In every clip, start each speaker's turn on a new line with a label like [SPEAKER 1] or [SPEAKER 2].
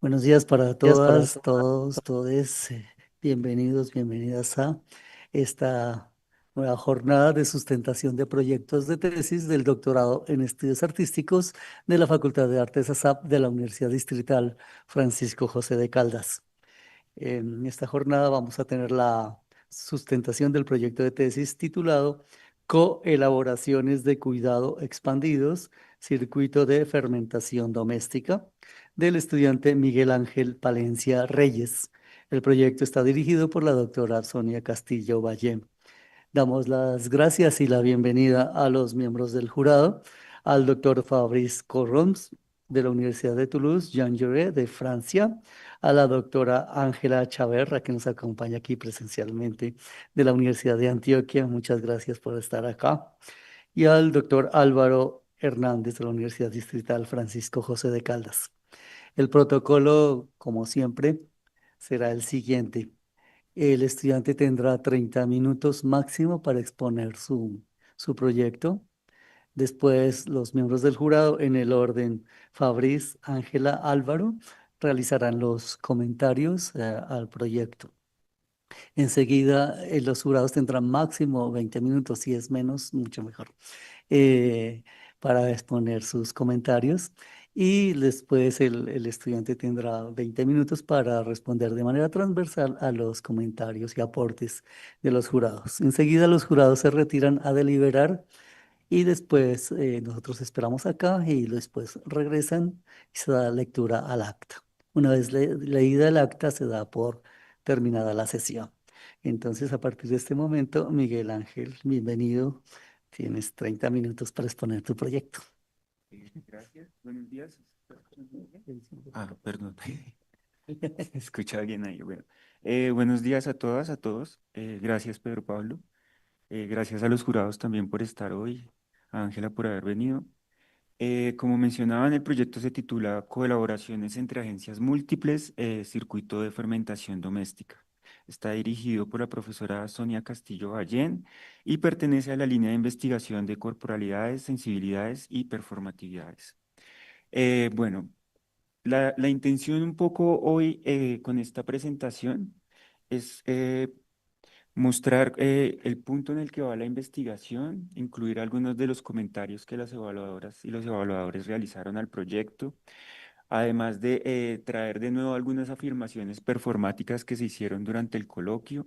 [SPEAKER 1] Buenos días para
[SPEAKER 2] Días para
[SPEAKER 1] todas, todos, todes. Bienvenidos, bienvenidas a esta nueva jornada de sustentación de proyectos de tesis del doctorado en estudios artísticos de la Facultad de Artes ASAP de la Universidad Distrital Francisco José de Caldas. En esta jornada vamos a tener la sustentación del proyecto de tesis titulado Coelaboraciones de cuidado expandidos, circuito de fermentación doméstica, del estudiante Miguel Ángel Palencia Reyes. El proyecto está dirigido por la doctora Sonia Castillo Valle. Damos las gracias y la bienvenida a los miembros del jurado, al doctor Fabrice Corroms de la Universidad de Toulouse, Jean Jaurès de Francia, a la doctora Ángela Chaverra, que nos acompaña aquí presencialmente de la Universidad de Antioquia. Muchas gracias por estar acá. Y al doctor Álvaro Hernández de la Universidad Distrital Francisco José de Caldas. El protocolo, como siempre, será el siguiente. El estudiante tendrá 30 minutos máximo para exponer su proyecto. Después, los miembros del jurado, en el orden Fabriz, Ángela, Álvaro, realizarán los comentarios al proyecto. Enseguida, los jurados tendrán máximo 20 minutos, si es menos, mucho mejor eh, para exponer sus comentarios y después el estudiante tendrá 20 minutos para responder de manera transversal a los comentarios y aportes de los jurados. Enseguida los jurados se retiran a deliberar y después nosotros esperamos acá y después regresan y se da lectura al acta. Una vez leída el acta se da por terminada la sesión. Entonces, a partir de este momento, Miguel Ángel, bienvenido. Tienes 30 minutos para exponer tu proyecto.
[SPEAKER 2] Gracias, buenos días. Perdón. Escucha bien ahí. Bueno, buenos días a todas, a todos. Gracias, Pedro Pablo. Gracias a los jurados también por estar hoy, a Ángela por haber venido. Como mencionaban, el proyecto se titula Colaboraciones entre agencias múltiples, circuito de fermentación doméstica. Está dirigido por la profesora Sonia Castillo Ballén y pertenece a la línea de investigación de corporalidades, sensibilidades y performatividades. Bueno, la intención un poco hoy con esta presentación es mostrar el punto en el que va la investigación, incluir algunos de los comentarios que las evaluadoras y los evaluadores realizaron al proyecto, además de traer de nuevo algunas afirmaciones performáticas que se hicieron durante el coloquio,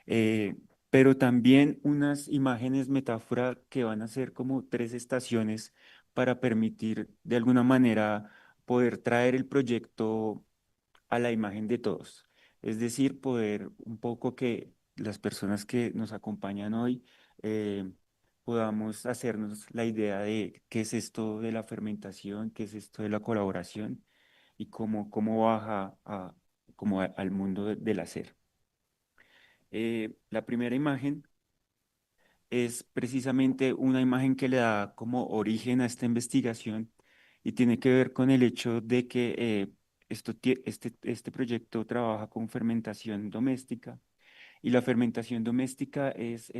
[SPEAKER 2] eh, pero también unas imágenes metáfora que van a ser como tres estaciones para permitir de alguna manera poder traer el proyecto a la imagen de todos. Es decir, poder un poco que las personas que nos acompañan hoy podamos hacernos la idea de qué es esto de la fermentación, qué es esto de la colaboración y cómo baja al mundo del hacer. La primera imagen es precisamente una imagen que le da como origen a esta investigación y tiene que ver con el hecho de que este proyecto trabaja con fermentación doméstica y la fermentación doméstica es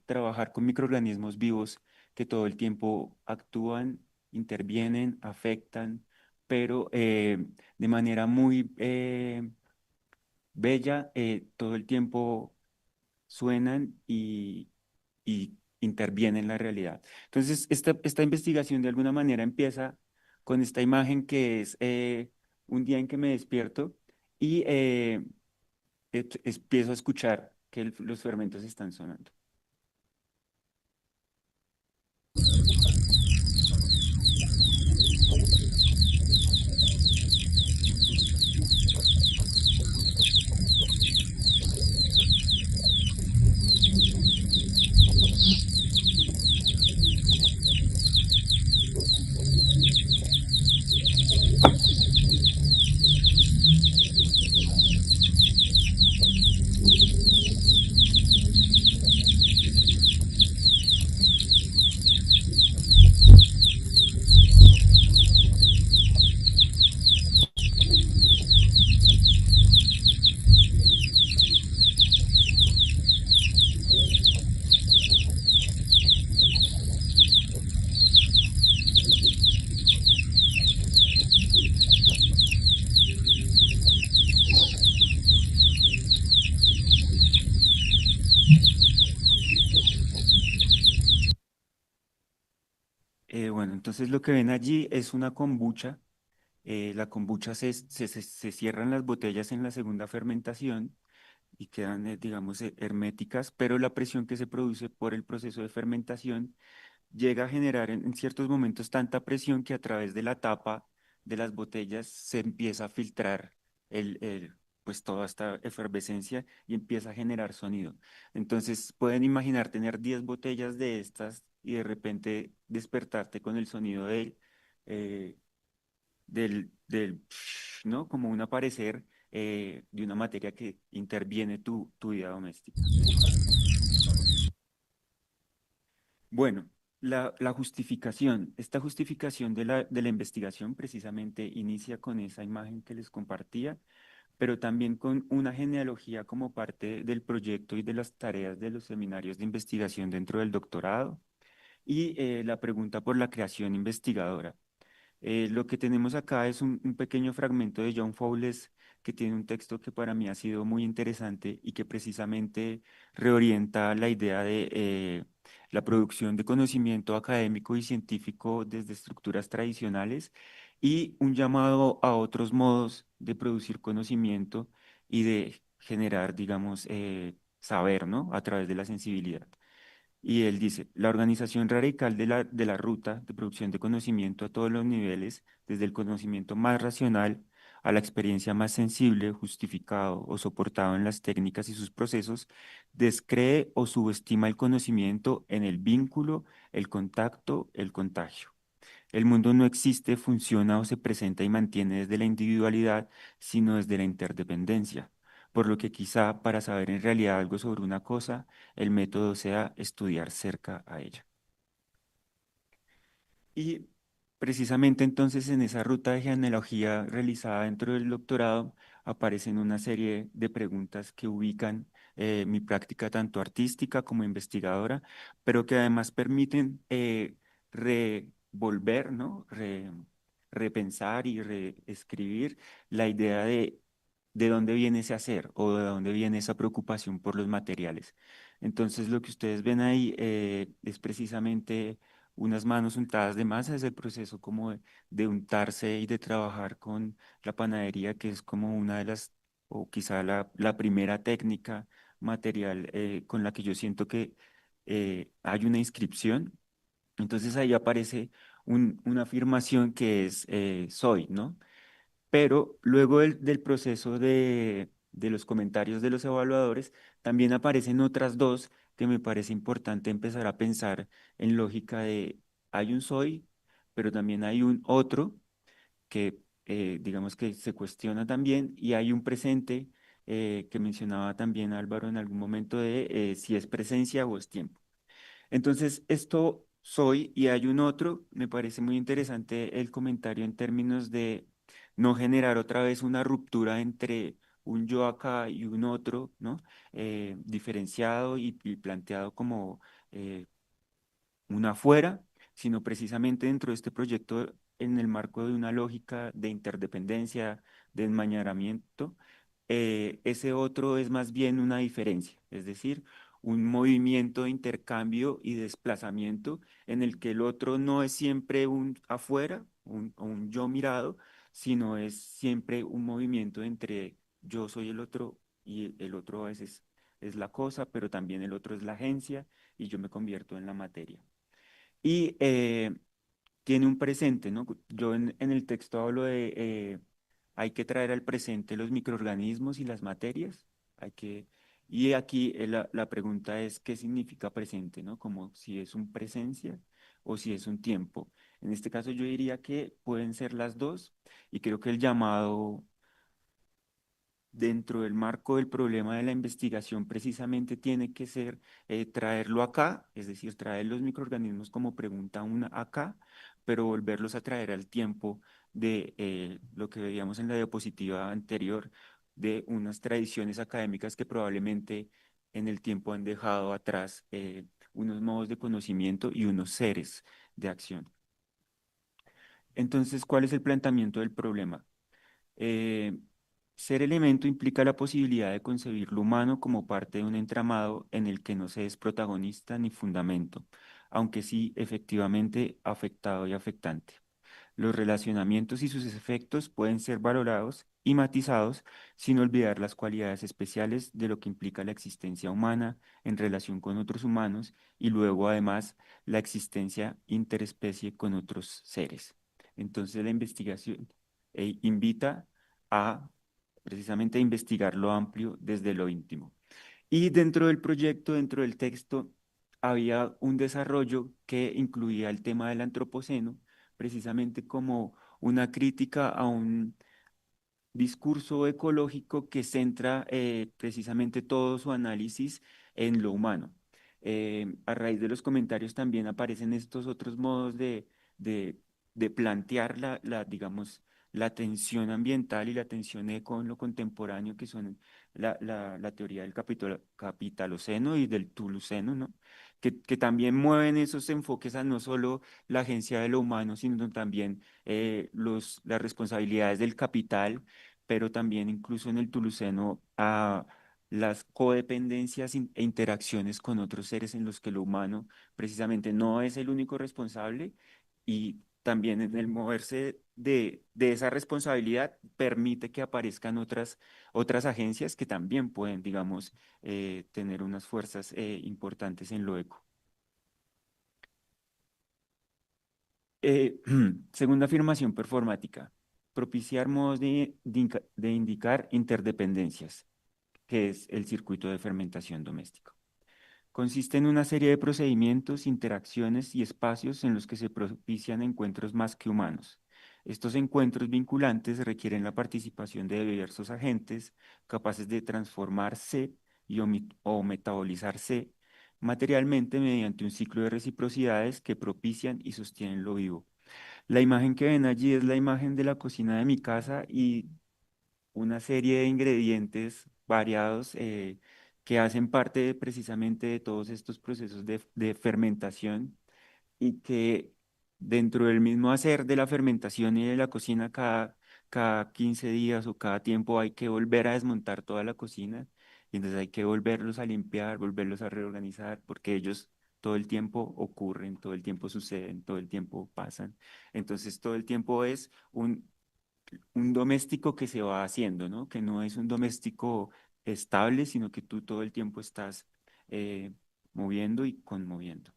[SPEAKER 2] trabajar con microorganismos vivos que todo el tiempo actúan, intervienen, afectan, pero de manera muy bella, todo el tiempo suenan y intervienen en la realidad. Entonces, esta investigación de alguna manera empieza con esta imagen que es un día en que me despierto y empiezo a escuchar que los fermentos están sonando. Entonces lo que ven allí es una kombucha. La kombucha se cierran las botellas en la segunda fermentación y quedan, digamos, herméticas, pero la presión que se produce por el proceso de fermentación llega a generar en ciertos momentos tanta presión que a través de la tapa de las botellas se empieza a filtrar pues toda esta efervescencia y empieza a generar sonido. Entonces pueden imaginar tener 10 botellas de estas y de repente despertarte con el sonido eh, del ¿no? Como un aparecer de una materia que interviene tu vida doméstica. Bueno, la justificación, esta justificación de la investigación precisamente inicia con esa imagen que les compartía, pero también con una genealogía como parte del proyecto y de las tareas de los seminarios de investigación dentro del doctorado y la pregunta por la creación investigadora. Lo que tenemos acá es un pequeño fragmento de John Fowles que tiene un texto que para mí ha sido muy interesante y que precisamente reorienta la idea de la producción de conocimiento académico y científico desde estructuras tradicionales y un llamado a otros modos de producir conocimiento y de generar, digamos, saber, ¿no? A través de la sensibilidad. Y él dice, la organización radical de la ruta de producción de conocimiento a todos los niveles, desde el conocimiento más racional a la experiencia más sensible, justificado o soportado en las técnicas y sus procesos, descree o subestima el conocimiento en el vínculo, el contacto, el contagio. El mundo no existe, funciona o se presenta y mantiene desde la individualidad, sino desde la interdependencia. Por lo que quizá para saber en realidad algo sobre una cosa, el método sea estudiar cerca a ella. Y precisamente entonces en esa ruta de genealogía realizada dentro del doctorado aparecen una serie de preguntas que ubican mi práctica tanto artística como investigadora, pero que además permiten revolver, ¿no? Repensar y reescribir la idea de dónde viene ese hacer o de dónde viene esa preocupación por los materiales. Entonces lo que ustedes ven ahí es precisamente unas manos untadas de masa, es el proceso como de untarse y de trabajar con la panadería, que es como una de las, o quizá la primera técnica material con la que yo siento que hay una inscripción. Entonces ahí aparece una afirmación que es soy, ¿no? Pero luego del proceso de los comentarios de los evaluadores, también aparecen otras dos que me parece importante empezar a pensar en lógica de hay un soy, pero también hay un otro que digamos que se cuestiona también y hay un presente que mencionaba también Álvaro en algún momento de si es presencia o es tiempo. Entonces, esto soy y hay un otro, me parece muy interesante el comentario en términos de no generar otra vez una ruptura entre un yo acá y un otro, ¿no? Diferenciado y planteado como eh, una afuera, sino precisamente dentro de este proyecto en el marco de una lógica de interdependencia, de enmañaramiento, ese otro es más bien una diferencia, es decir, un movimiento de intercambio y desplazamiento en el que el otro no es siempre un afuera, un yo mirado, sino es siempre un movimiento entre yo soy el otro y el otro a veces es la cosa, pero también el otro es la agencia y yo me convierto en la materia. Y tiene un presente, ¿no? Yo en el texto hablo de hay que traer al presente los microorganismos y las materias. Hay que, y aquí la pregunta es, ¿qué significa presente, ¿no? Como si es un presencia o si es un tiempo. En este caso yo diría que pueden ser las dos y creo que el llamado dentro del marco del problema de la investigación precisamente tiene que ser traerlo acá, es decir, traer los microorganismos como pregunta una acá, pero volverlos a traer al tiempo de lo que veíamos en la diapositiva anterior, de unas tradiciones académicas que probablemente en el tiempo han dejado atrás unos modos de conocimiento y unos seres de acción. Entonces, ¿cuál es el planteamiento del problema? Eh, Ser elemento implica la posibilidad de concebir lo humano como parte de un entramado en el que no se es protagonista ni fundamento, aunque sí efectivamente afectado y afectante. Los relacionamientos y sus efectos pueden ser valorados y matizados sin olvidar las cualidades especiales de lo que implica la existencia humana en relación con otros humanos y luego además la existencia interespecie con otros seres. Entonces la investigación invita a precisamente a investigar lo amplio desde lo íntimo. Y dentro del proyecto, dentro del texto, había un desarrollo que incluía el tema del antropoceno, precisamente como una crítica a un discurso ecológico que centra precisamente todo su análisis en lo humano. A raíz de los comentarios también aparecen estos otros modos de, de plantear digamos, la tensión ambiental y la tensión con lo contemporáneo, que son la teoría del capitaloceno y del tuluceno, ¿no? Que también mueven esos enfoques a no solo la agencia de lo humano, sino también las responsabilidades del capital, pero también incluso en el Tuluceno a las codependencias e interacciones con otros seres en los que lo humano precisamente no es el único responsable y también en el moverse de esa responsabilidad permite que aparezcan otras agencias que también pueden, digamos, tener unas fuerzas importantes en lo eco. Segunda afirmación performática. Propiciar modos de indicar interdependencias, que es el circuito de fermentación doméstico. Consiste en una serie de procedimientos, interacciones y espacios en los que se propician encuentros más que humanos. Estos encuentros vinculantes requieren la participación de diversos agentes capaces de transformarse o metabolizarse materialmente mediante un ciclo de reciprocidades que propician y sostienen lo vivo. La imagen que ven allí es la imagen de la cocina de mi casa y una serie de ingredientes variados que hacen precisamente de todos estos procesos de fermentación y que dentro del mismo hacer de la fermentación y de la cocina cada 15 días o cada tiempo hay que volver a desmontar toda la cocina y entonces hay que volverlos a limpiar, volverlos a reorganizar porque ellos todo el tiempo ocurren, todo el tiempo suceden, todo el tiempo pasan. Entonces todo el tiempo es un doméstico que se va haciendo, ¿no? Que no es un doméstico estable, sino que tú todo el tiempo estás moviendo y conmoviendo.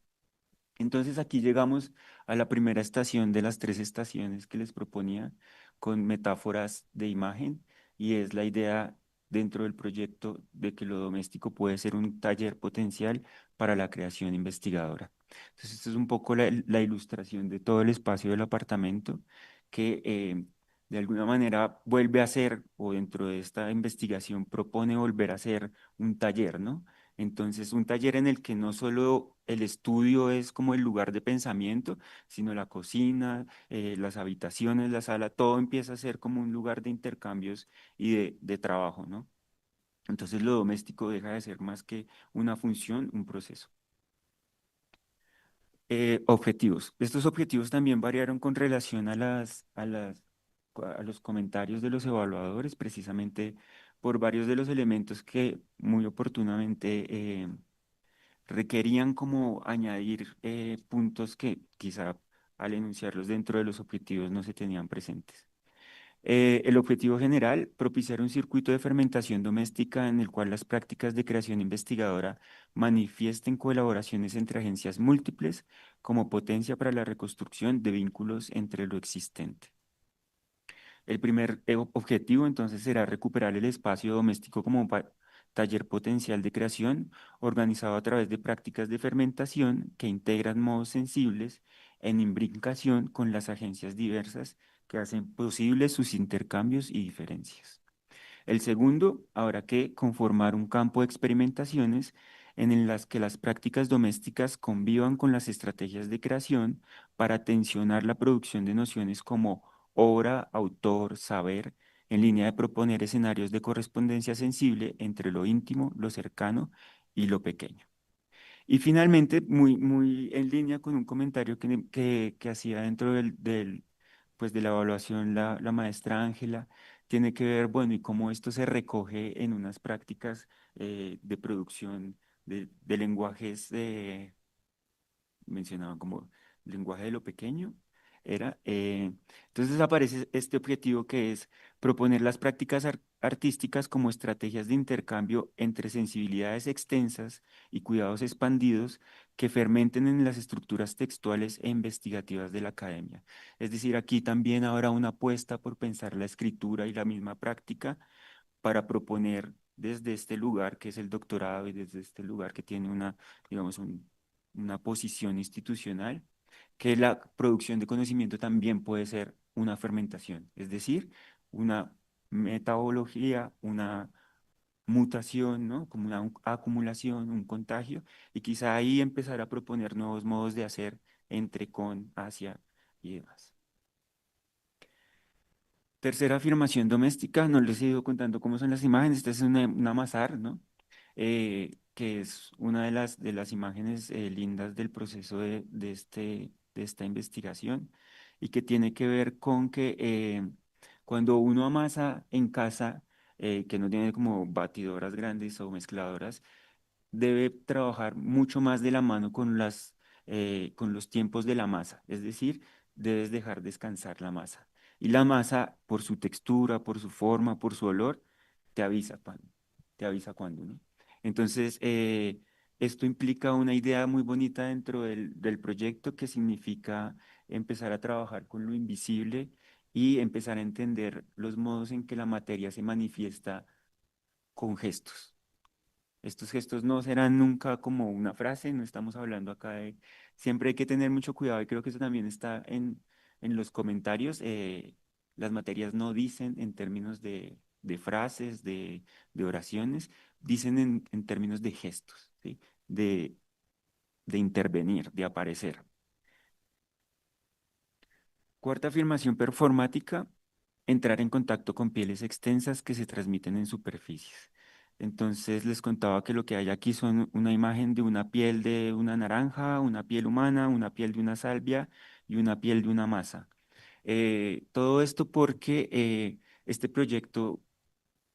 [SPEAKER 2] Entonces aquí llegamos a la primera estación de las tres estaciones que les proponía con metáforas de imagen y es la idea dentro del proyecto de que lo doméstico puede ser un taller potencial para la creación investigadora. Entonces esto es un poco la ilustración de todo el espacio del apartamento que de alguna manera vuelve a ser o dentro de esta investigación propone volver a ser un taller, ¿no? Entonces, un taller en el que no solo el estudio es como el lugar de pensamiento, sino la cocina, las habitaciones, la sala, todo empieza a ser como un lugar de intercambios y de trabajo, ¿no? Entonces, lo doméstico deja de ser más que una función, un proceso. Objetivos. Estos objetivos también variaron con relación a los comentarios de los evaluadores, precisamente por varios de los elementos que muy oportunamente requerían como añadir puntos que quizá al enunciarlos dentro de los objetivos no se tenían presentes. El objetivo general, propiciar un circuito de fermentación doméstica en el cual las prácticas de creación investigadora manifiesten colaboraciones entre agencias múltiples como potencia para la reconstrucción de vínculos entre lo existente. El primer objetivo entonces será recuperar el espacio doméstico como taller potencial de creación organizado a través de prácticas de fermentación que integran modos sensibles en imbricación con las agencias diversas que hacen posibles sus intercambios y diferencias. El segundo habrá que conformar un campo de experimentaciones en las que las prácticas domésticas convivan con las estrategias de creación para tensionar la producción de nociones como obra, autor, saber, en línea de proponer escenarios de correspondencia sensible entre lo íntimo, lo cercano y lo pequeño. Y finalmente, muy en línea con un comentario que hacía dentro pues de la evaluación la maestra Ángela, tiene que ver, bueno, y cómo esto se recoge en unas prácticas de producción de lenguajes mencionaban como lenguaje de lo pequeño, era. Entonces aparece este objetivo que es proponer las prácticas artísticas como estrategias de intercambio entre sensibilidades extensas y cuidados expandidos que fermenten en las estructuras textuales e investigativas de la academia. Es decir, aquí también habrá una apuesta por pensar la escritura y la misma práctica para proponer desde este lugar que es el doctorado y desde este lugar que tiene una, digamos, una posición institucional, que la producción de conocimiento también puede ser una fermentación, es decir, una metabología, una mutación, ¿no? Como una acumulación, un contagio, y quizá ahí empezar a proponer nuevos modos de hacer entre, con, hacia y demás. Tercera afirmación doméstica, no les he ido contando cómo son las imágenes, esta es una mazar, ¿no? Que es una de las imágenes lindas del proceso de esta investigación y que tiene que ver con que cuando uno amasa en casa, que no tiene como batidoras grandes o mezcladoras, debe trabajar mucho más de la mano con con los tiempos de la masa, es decir, debes dejar descansar la masa. Y la masa, por su textura, por su forma, por su olor, te avisa cuando, ¿no? Entonces, esto implica una idea muy bonita dentro del proyecto que significa empezar a trabajar con lo invisible y empezar a entender los modos en que la materia se manifiesta con gestos. Estos gestos no serán nunca como una frase, no estamos hablando acá de... Siempre hay que tener mucho cuidado y creo que eso también está en los comentarios. Las materias no dicen en términos de frases, de oraciones, dicen en términos de gestos, ¿sí? De, de intervenir, de aparecer. Cuarta afirmación performática, entrar en contacto con pieles extensas que se transmiten en superficies. Entonces les contaba que lo que hay aquí son una imagen de una piel de una naranja, una piel humana, una piel de una salvia y una piel de una masa. Todo esto porque este proyecto,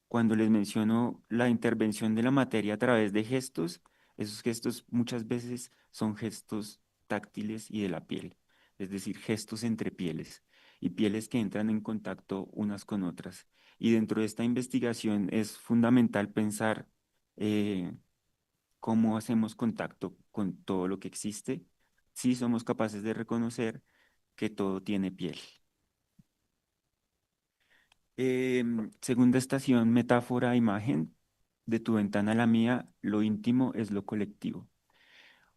[SPEAKER 2] cuando les menciono la intervención de la materia a través de gestos, esos gestos muchas veces son gestos táctiles y de la piel, es decir, gestos entre pieles y pieles que entran en contacto unas con otras. Y dentro de esta investigación es fundamental pensar eh, cómo hacemos contacto con todo lo que existe, si somos capaces de reconocer que todo tiene piel. Segunda estación, metáfora, imagen. De tu ventana a la mía, lo íntimo es lo colectivo.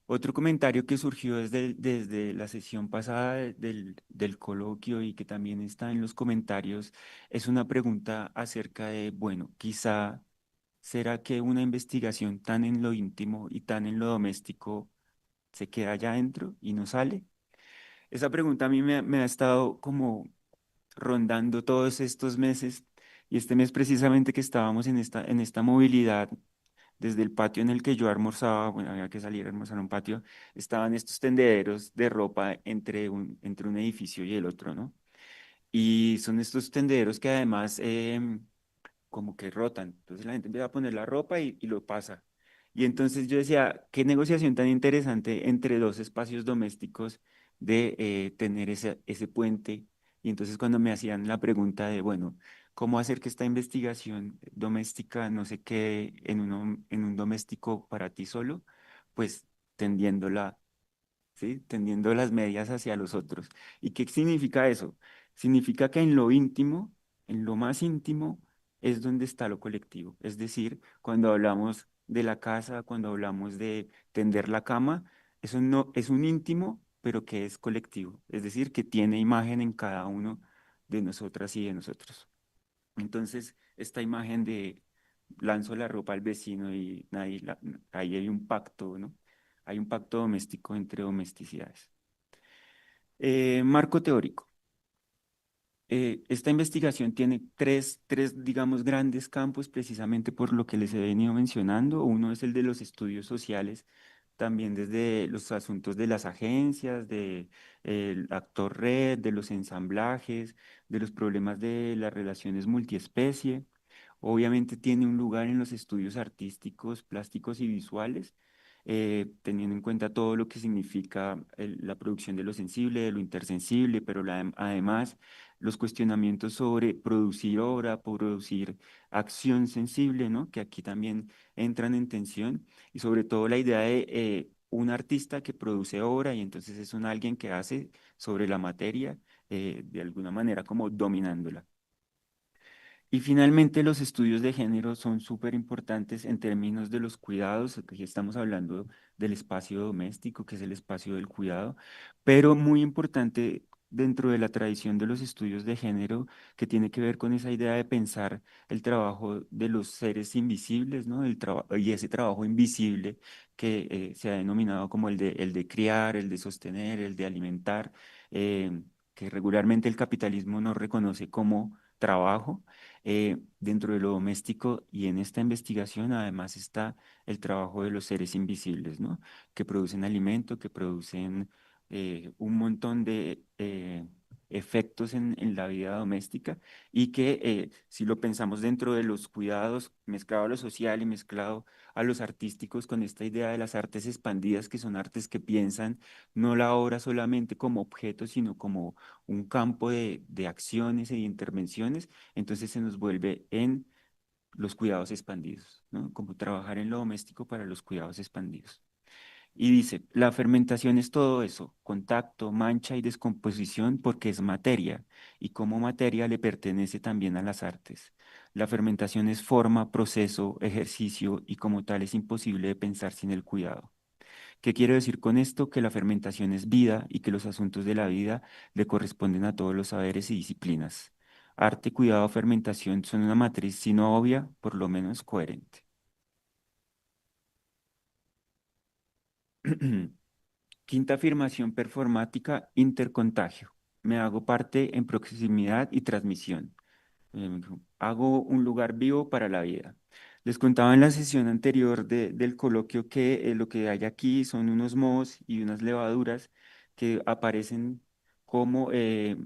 [SPEAKER 2] Otro comentario que surgió desde la sesión pasada del coloquio y que también está en los comentarios es una pregunta acerca de, bueno, quizá, ¿será que una investigación tan en lo íntimo y tan en lo doméstico se queda allá adentro y no sale? Esa pregunta a mí me ha estado como rondando todos estos meses y este mes precisamente que estábamos en esta movilidad desde el patio en el que yo almorzaba, bueno, había que salir a almorzar a un patio, estaban estos tendederos de ropa entre un edificio y el otro, ¿no? Y son estos tendederos que además como que rotan. Entonces la gente empieza a poner la ropa y lo pasa. Y entonces yo decía, qué negociación tan interesante entre dos espacios domésticos de tener ese puente. Y entonces cuando me hacían la pregunta de, bueno, ¿cómo hacer que esta investigación doméstica no se quede en un doméstico para ti solo? Pues tendiéndola, ¿sí? Tendiendo las medias hacia los otros. ¿Y qué significa eso? Significa que en lo íntimo, en lo más íntimo, es donde está lo colectivo. Es decir, cuando hablamos de la casa, cuando hablamos de tender la cama, eso no es un íntimo, pero que es colectivo. Es decir, que tiene imagen en cada uno de nosotras y de nosotros. Entonces, esta imagen de lanzo la ropa al vecino y ahí hay un pacto, ¿no? Hay un pacto doméstico entre domesticidades. Marco teórico. Esta investigación tiene digamos, grandes campos precisamente por lo que les he venido mencionando. Uno es el de los estudios sociales, también desde los asuntos de las agencias, de el actor red, de los ensamblajes, de los problemas de las relaciones multiespecie. Obviamente tiene un lugar en los estudios artísticos, plásticos y visuales. teniendo en cuenta todo lo que significa la producción de lo sensible, de lo intersensible, pero además los cuestionamientos sobre producir obra, producir acción sensible, ¿no? Que aquí también entran en tensión, y sobre todo la idea de un artista que produce obra y entonces es un alguien que hace sobre la materia, de alguna manera como dominándola. Y finalmente, los estudios de género son súper importantes en términos de los cuidados. Aquí estamos hablando del espacio doméstico, que es el espacio del cuidado, pero muy importante dentro de la tradición de los estudios de género, que tiene que ver con esa idea de pensar el trabajo de los seres invisibles, ¿no? Y ese trabajo invisible que se ha denominado como el de criar, el de sostener, el de alimentar, que regularmente el capitalismo no reconoce como trabajo dentro de lo doméstico, y en esta investigación además está el trabajo de los seres invisibles, ¿no? Que producen alimento, que producen un montón de efectos en la vida doméstica, y que si lo pensamos dentro de los cuidados, mezclado a lo social y mezclado a los artísticos, con esta idea de las artes expandidas, que son artes que piensan no la obra solamente como objeto, sino como un campo de acciones y de intervenciones, entonces se nos vuelve en los cuidados expandidos, ¿no? Como trabajar en lo doméstico para los cuidados expandidos. Y dice, la fermentación es todo eso, contacto, mancha y descomposición porque es materia, y como materia le pertenece también a las artes. La fermentación es forma, proceso, ejercicio, y como tal es imposible de pensar sin el cuidado. ¿Qué quiero decir con esto? Que la fermentación es vida y que los asuntos de la vida le corresponden a todos los saberes y disciplinas. Arte, cuidado, fermentación son una matriz, si no obvia, por lo menos coherente. Quinta afirmación performática, intercontagio. Me hago parte en proximidad y transmisión. Hago un lugar vivo para la vida. Les contaba en la sesión anterior del coloquio que lo que hay aquí son unos mohos y unas levaduras que aparecen como que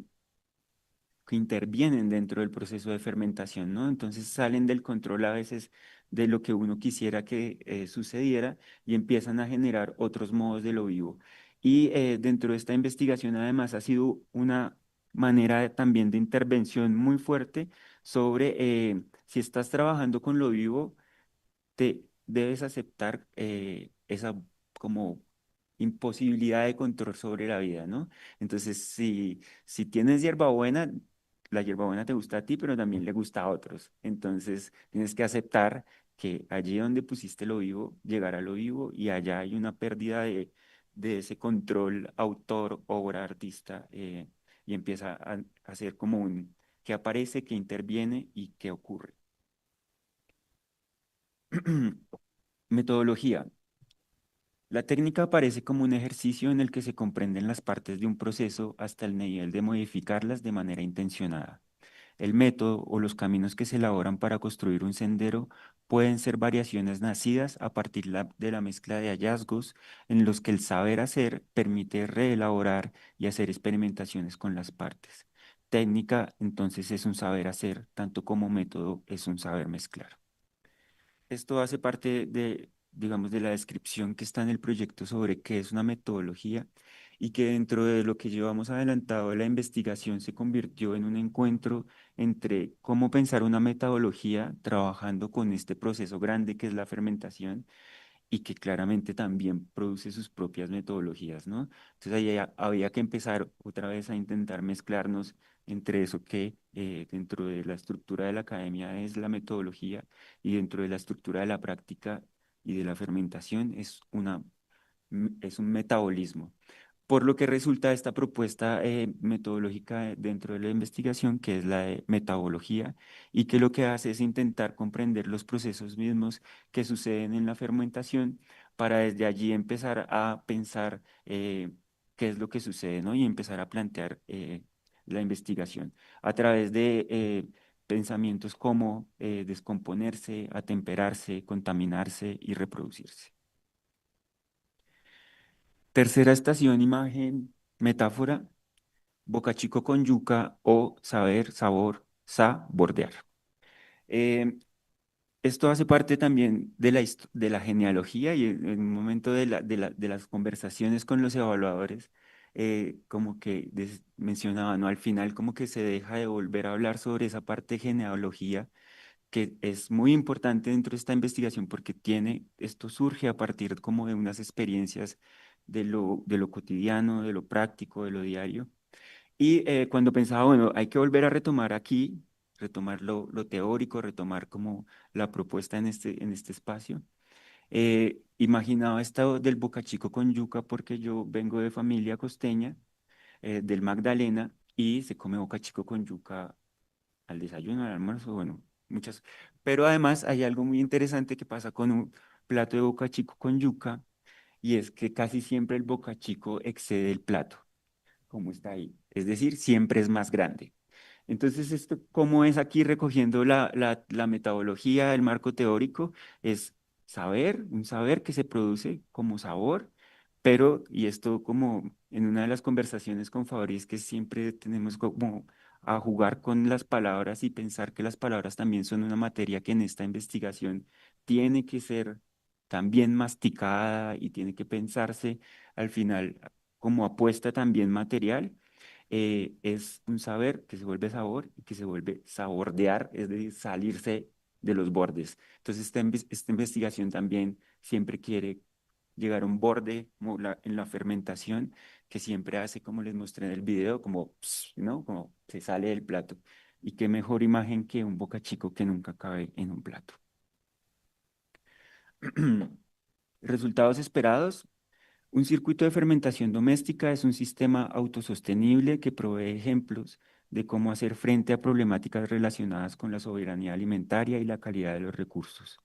[SPEAKER 2] intervienen dentro del proceso de fermentación, ¿no? Entonces salen del control a veces de lo que uno quisiera que sucediera, y empiezan a generar otros modos de lo vivo. Y dentro de esta investigación además ha sido una manera también de intervención muy fuerte sobre si estás trabajando con lo vivo, te debes aceptar esa como imposibilidad de control sobre la vida, ¿no? Entonces, si tienes hierbabuena, la hierbabuena te gusta a ti, pero también le gusta a otros. Entonces, tienes que aceptar que allí donde pusiste lo vivo, llegará lo vivo, y allá hay una pérdida de ese control autor, obra, artista, y empieza a ser como un que aparece, que interviene y que ocurre. Metodología. La técnica aparece como un ejercicio en el que se comprenden las partes de un proceso hasta el nivel de modificarlas de manera intencionada. El método o los caminos que se elaboran para construir un sendero pueden ser variaciones nacidas a partir de la mezcla de hallazgos en los que el saber hacer permite reelaborar y hacer experimentaciones con las partes. Técnica, entonces, es un saber hacer, tanto como método es un saber mezclar. Esto hace parte de, digamos, de la descripción que está en el proyecto sobre qué es una metodología, y que dentro de lo que llevamos adelantado de la investigación se convirtió en un encuentro entre cómo pensar una metodología trabajando con este proceso grande que es la fermentación, y que claramente también produce sus propias metodologías, ¿no? Entonces ahí había que empezar otra vez a intentar mezclarnos entre eso que dentro de la estructura de la academia es la metodología, y dentro de la estructura de la práctica y de la fermentación es un metabolismo. Por lo que resulta esta propuesta metodológica dentro de la investigación, que es la de metabología, y que lo que hace es intentar comprender los procesos mismos que suceden en la fermentación, para desde allí empezar a pensar qué es lo que sucede, ¿no? Y empezar a plantear la investigación a través de pensamientos como descomponerse, atemperarse, contaminarse y reproducirse. Tercera estación, imagen, metáfora: Boca Chico con yuca o saber, sabor, bordear. Eh, esto hace parte también de de la genealogía y en un momento de las conversaciones con los evaluadores, como que mencionaba, ¿no? Al final como que se deja de volver a hablar sobre esa parte de genealogía que es muy importante dentro de esta investigación porque esto surge a partir como de unas experiencias de lo cotidiano, de lo práctico, de lo diario. Y cuando pensaba, bueno, hay que volver a retomar aquí, retomar lo teórico, retomar como la propuesta en este espacio, imaginaba esto del bocachico con yuca porque yo vengo de familia costeña, del Magdalena, y se come bocachico con yuca al desayuno, al almuerzo, bueno, muchas. Pero además hay algo muy interesante que pasa con un plato de bocachico con yuca, y es que casi siempre el bocachico excede el plato como está ahí. Es decir, siempre es más grande. Entonces, esto, ¿cómo es aquí recogiendo la metodología, el marco teórico? Es un saber que se produce como sabor, pero, y esto como en una de las conversaciones con Fabriz, que siempre tenemos como a jugar con las palabras y pensar que las palabras también son una materia que en esta investigación tiene que ser también masticada y tiene que pensarse al final como apuesta también material, es un saber que se vuelve sabor y que se vuelve sabordear, es decir, salirse de los bordes. Entonces, esta investigación también siempre quiere llegar a un borde como en la fermentación, que siempre hace, como les mostré en el video, como, ¿no? Como se sale del plato. Y qué mejor imagen que un bocachico que nunca cabe en un plato. Resultados esperados. Un circuito de fermentación doméstica es un sistema autosostenible que provee ejemplos de cómo hacer frente a problemáticas relacionadas con la soberanía alimentaria y la calidad de los recursos.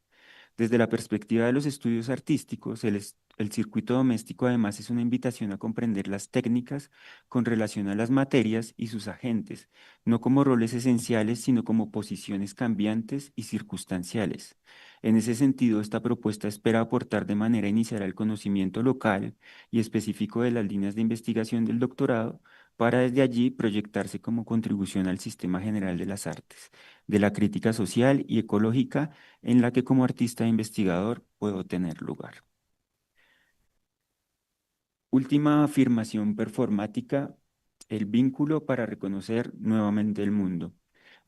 [SPEAKER 2] Desde la perspectiva de los estudios artísticos, el circuito doméstico además es una invitación a comprender las técnicas con relación a las materias y sus agentes, no como roles esenciales, sino como posiciones cambiantes y circunstanciales. En ese sentido, esta propuesta espera aportar de manera inicial al conocimiento local y específico de las líneas de investigación del doctorado, para desde allí proyectarse como contribución al sistema general de las artes, de la crítica social y ecológica en la que como artista e investigador puedo tener lugar. Última afirmación performática, el vínculo para reconocer nuevamente el mundo.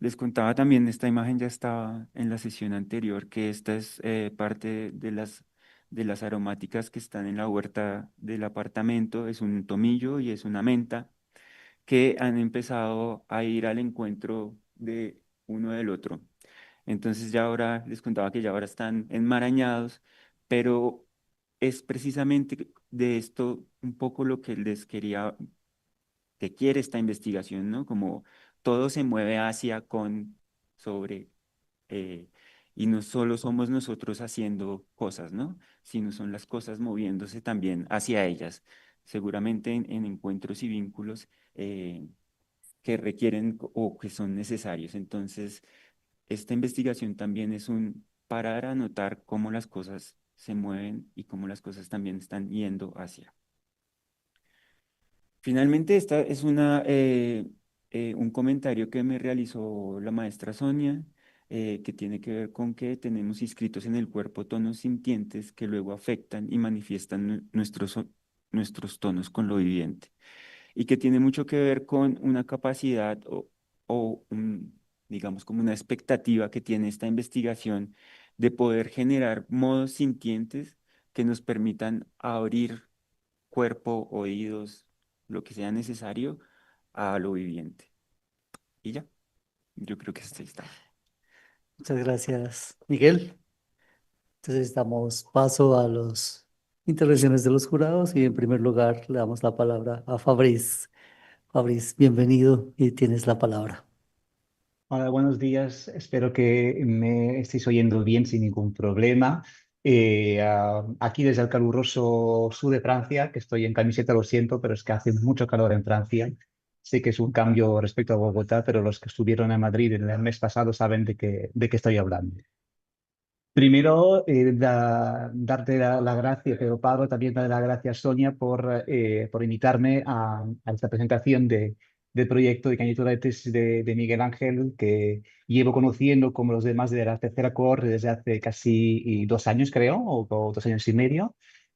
[SPEAKER 2] Les contaba también, esta imagen ya estaba en la sesión anterior, que esta es parte de las aromáticas que están en la huerta del apartamento. Es un tomillo y es una menta que han empezado a ir al encuentro de uno del otro. Entonces ya ahora les contaba que ya ahora están enmarañados, pero es precisamente de esto un poco lo que les quería, que quiere esta investigación, ¿no? Como todo se mueve hacia, con, sobre, eh, y no solo somos nosotros haciendo cosas, ¿no? Sino son las cosas moviéndose también hacia ellas. Seguramente en encuentros y vínculos que requieren o que son necesarios. Entonces, esta investigación también es un parar a notar cómo las cosas se mueven y cómo las cosas también están yendo hacia. Finalmente, esta es un comentario que me realizó la maestra Sonia, que tiene que ver con que tenemos inscritos en el cuerpo tonos sintientes que luego afectan y manifiestan nuestros tonos con lo viviente, y que tiene mucho que ver con una capacidad digamos, como una expectativa que tiene esta investigación de poder generar modos sintientes que nos permitan abrir cuerpo, oídos, lo que sea necesario a lo viviente. Y ya, yo creo que hasta ahí está.
[SPEAKER 1] Muchas gracias, Miguel. Entonces damos paso a las intervenciones de los jurados y en primer lugar le damos la palabra a Fabriz. Fabriz, bienvenido y tienes la palabra.
[SPEAKER 3] Hola, buenos días. Espero que me estéis oyendo bien sin ningún problema. Aquí desde el caluroso sur de Francia, que estoy en camiseta, lo siento, pero es que hace mucho calor en Francia. Sé que es un cambio respecto a Bogotá, pero los que estuvieron en Madrid el mes pasado saben de qué estoy hablando. Primero, darte la gracia, pero Pablo, también dar las gracias, Sonia, por invitarme a esta presentación del proyecto de candidatura de tesis de Miguel Ángel, que llevo conociendo como los demás de la tercera cohorte desde hace casi 2 años, creo, o 2 años y medio.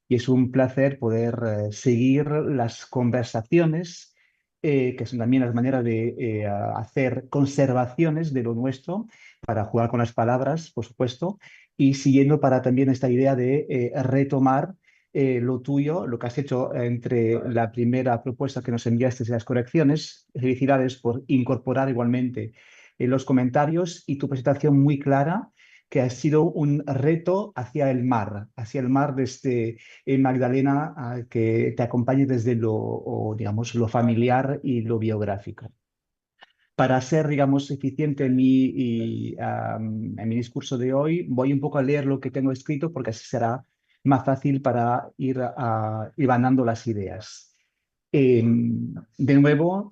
[SPEAKER 3] Y es un placer poder seguir las conversaciones, que son también las maneras de hacer conservaciones de lo nuestro, para jugar con las palabras, por supuesto, y siguiendo para también esta idea de retomar lo tuyo, lo que has hecho entre la primera propuesta que nos enviaste y las correcciones. Felicidades por incorporar igualmente los comentarios y tu presentación muy clara, que ha sido un reto hacia el mar desde Magdalena, que te acompañe desde digamos, lo familiar y lo biográfico. Para ser, digamos, eficiente en mi discurso de hoy, voy un poco a leer lo que tengo escrito porque así será más fácil para ir hilvanando las ideas. De nuevo,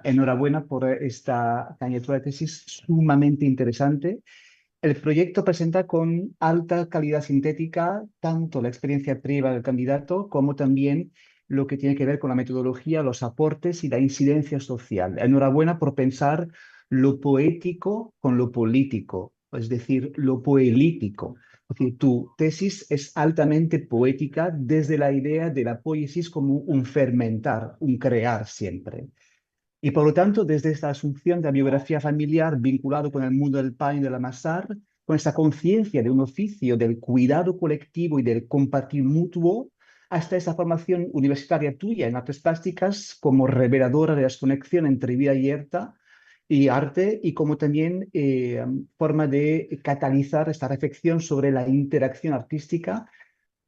[SPEAKER 3] enhorabuena por esta candidatura de tesis sumamente interesante. El proyecto presenta con alta calidad sintética tanto la experiencia privada del candidato como también lo que tiene que ver con la metodología, los aportes y la incidencia social. Enhorabuena por pensar lo poético con lo político, es decir, lo poelítico. Es decir, tu tesis es altamente poética desde la idea de la poiesis como un fermentar, un crear siempre. Y por lo tanto, desde esta asunción de la biografía familiar vinculado con el mundo del pan y del amasar, con esa conciencia de un oficio, del cuidado colectivo y del compartir mutuo, hasta esa formación universitaria tuya en artes plásticas como reveladora de la conexión entre vida y arte, y como también forma de catalizar esta reflexión sobre la interacción artística.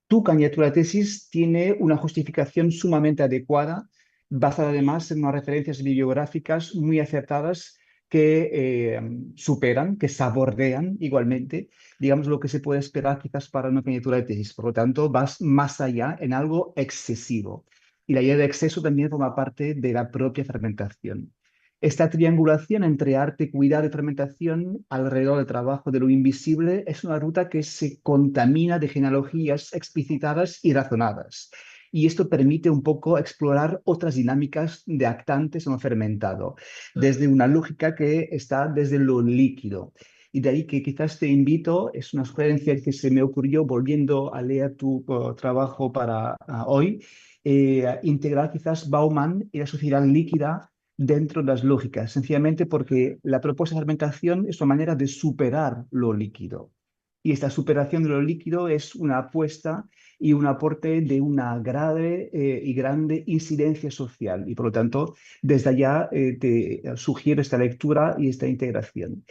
[SPEAKER 3] Tu candidatura de tesis tiene una justificación sumamente adecuada, basada además en unas referencias bibliográficas muy acertadas que superan, que saborean igualmente, digamos, lo que se puede esperar quizás para una candidatura de tesis. Por lo tanto, vas más allá en algo excesivo. Y la idea de exceso también forma parte de la propia fermentación. Esta triangulación entre arte, cuidado y fermentación alrededor del trabajo de lo invisible es una ruta que se contamina de genealogías explicitadas y razonadas. Y esto permite un poco explorar otras dinámicas de actantes o no fermentado, desde una lógica que está desde lo líquido. Y de ahí que quizás te invito, es una sugerencia que se me ocurrió volviendo a leer tu trabajo para hoy, integrar quizás Bauman y la sociedad líquida dentro de las lógicas, sencillamente porque la propuesta de fermentación es una manera de superar lo líquido. Y esta superación de lo líquido es una apuesta y un aporte de una grave y grande incidencia social. Y por lo tanto, desde allá te sugiero esta lectura y esta integración.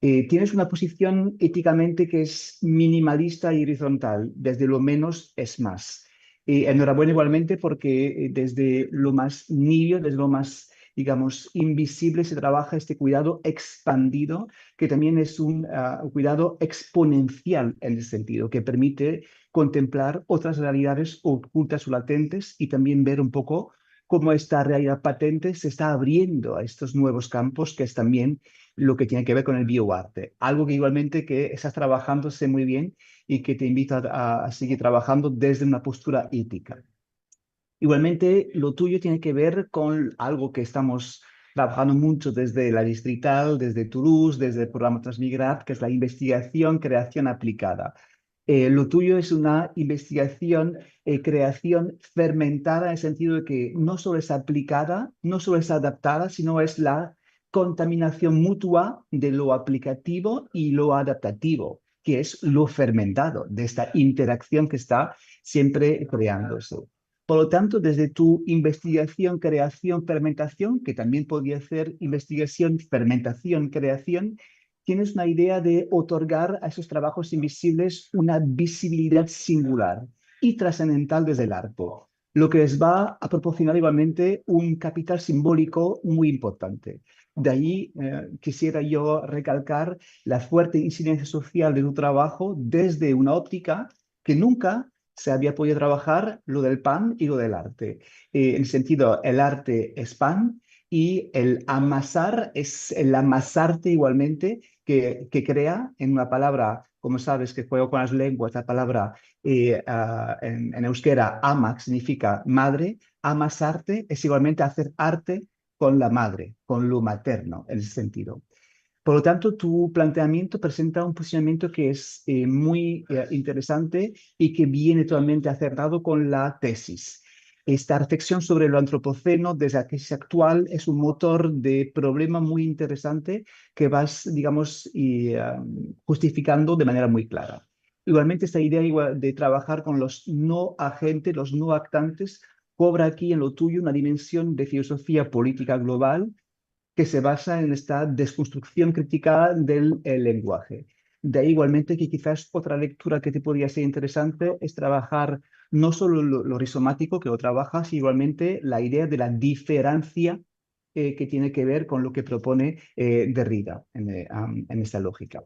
[SPEAKER 3] Tienes una posición éticamente que es minimalista y horizontal, desde lo menos es más. Enhorabuena igualmente porque desde lo más nibio, desde lo más, digamos, invisible, se trabaja este cuidado expandido, que también es un cuidado exponencial en ese sentido, que permite contemplar otras realidades ocultas o latentes y también ver un poco cómo esta realidad patente se está abriendo a estos nuevos campos, que es también lo que tiene que ver con el bioarte. Algo que igualmente que estás trabajando, sé muy bien, y que te invito a seguir trabajando desde una postura ética. Igualmente, lo tuyo tiene que ver con algo que estamos trabajando mucho desde la Distrital, desde Toulouse, desde el programa Transmigrat, que es la investigación, creación aplicada. Lo tuyo es una investigación, creación fermentada, en el sentido de que no solo es aplicada, no solo es adaptada, sino es la contaminación mutua de lo aplicativo y lo adaptativo, que es lo fermentado, de esta interacción que está siempre creándose. Por lo tanto, desde tu investigación, creación, fermentación, que también podría ser investigación, fermentación, creación, tienes una idea de otorgar a esos trabajos invisibles una visibilidad singular y trascendental desde el arte, lo que les va a proporcionar igualmente un capital simbólico muy importante. De ahí quisiera yo recalcar la fuerte incidencia social de tu trabajo desde una óptica que nunca se había podido trabajar lo del pan y lo del arte. En el sentido, el arte es pan y el amasar es el amasarte igualmente, que crea en una palabra, como sabes que juego con las lenguas, la palabra en euskera, ama, significa madre, amasarte es igualmente hacer arte con la madre, con lo materno, en ese sentido. Por lo tanto, tu planteamiento presenta un posicionamiento que es muy interesante y que viene totalmente acertado con la tesis. Esta reflexión sobre lo antropoceno desde la crisis actual es un motor de problema muy interesante que vas, digamos, justificando de manera muy clara. Igualmente, esta idea de trabajar con los no agentes, los no actantes, cobra aquí en lo tuyo una dimensión de filosofía política global que se basa en esta desconstrucción crítica del lenguaje. De ahí igualmente que quizás otra lectura que te podría ser interesante es trabajar no solo lo rizomático que lo trabajas, igualmente la idea de la diferencia que tiene que ver con lo que propone Derrida en esta lógica.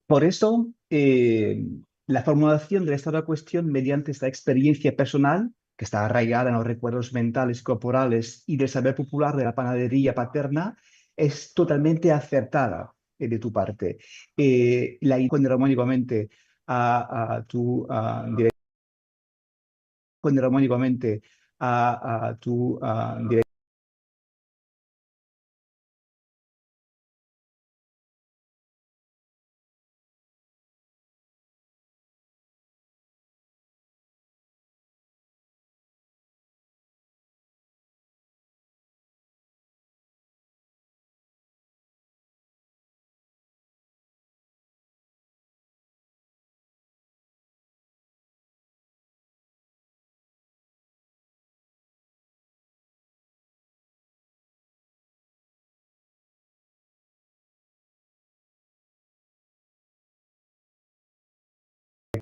[SPEAKER 3] Por eso, la formulación del estado de cuestión mediante esta experiencia personal, que está arraigada en los recuerdos mentales, corporales y del saber popular de la panadería paterna, es totalmente acertada de tu parte. La corresponde armónicamente a tu corresponde armónicamente a tu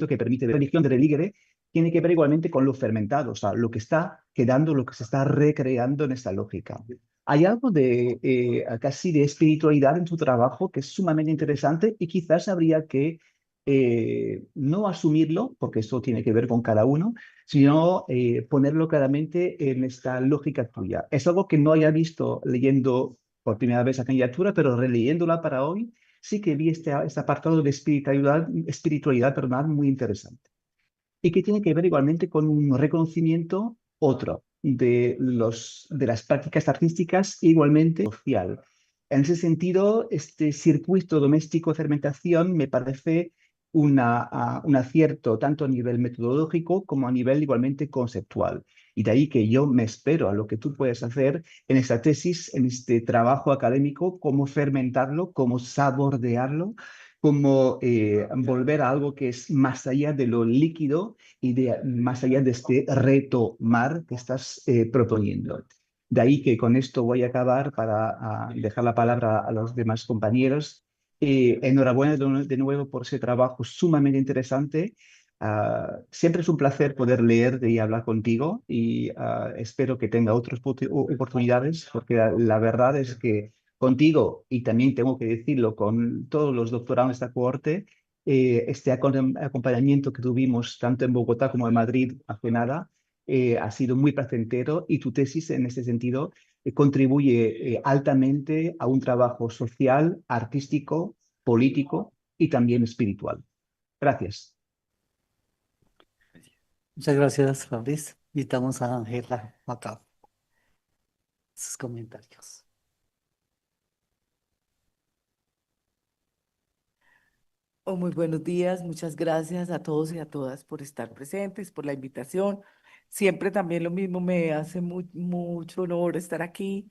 [SPEAKER 3] que permite la religión de Religere tiene que ver igualmente con lo fermentado, o sea, lo que está quedando, lo que se está recreando en esta lógica. Hay algo de casi de espiritualidad en tu trabajo que es sumamente interesante y quizás habría que no asumirlo, porque eso tiene que ver con cada uno, sino ponerlo claramente en esta lógica tuya. Es algo que no haya visto leyendo por primera vez la candidatura, pero releyéndola para hoy, sí que vi este apartado de espiritualidad, perdón, muy interesante. Y que tiene que ver igualmente con un reconocimiento otro de las prácticas artísticas, igualmente social. En ese sentido, este circuito doméstico de fermentación me parece un acierto tanto a nivel metodológico como a nivel igualmente conceptual. Y de ahí que yo me espero a lo que tú puedes hacer en esta tesis, en este trabajo académico, cómo fermentarlo, cómo saborearlo, cómo volver a algo que es más allá de lo líquido y más allá de este reto mar que estás proponiendo. De ahí que con esto voy a acabar para dejar la palabra a los demás compañeros. Enhorabuena de nuevo por ese trabajo sumamente interesante. Siempre es un placer poder leer y hablar contigo y espero que tenga otras oportunidades porque la verdad es que contigo y también tengo que decirlo con todos los doctorados de esta cohorte, este acompañamiento que tuvimos tanto en Bogotá como en Madrid hace nada ha sido muy placentero y tu tesis en este sentido contribuye altamente a un trabajo social, artístico, político y también espiritual. Gracias.
[SPEAKER 1] Muchas gracias, Fabriz. Invitamos a Ángela acá, sus comentarios.
[SPEAKER 4] Oh, muy buenos días, muchas gracias a todos y a todas por estar presentes, por la invitación. Siempre también lo mismo, me hace mucho honor estar aquí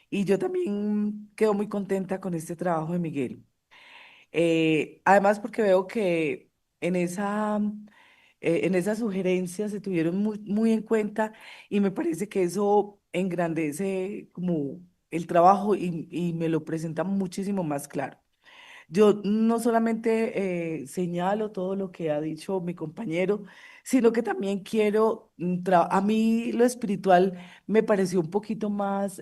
[SPEAKER 4] y yo también quedo muy contenta con este trabajo de Miguel. Además porque veo que en en esas sugerencias se tuvieron muy en cuenta y me parece que eso engrandece como el trabajo y me lo presenta muchísimo más claro. Yo no solamente señalo todo lo que ha dicho mi compañero, sino que también quiero, a mí lo espiritual me pareció un poquito más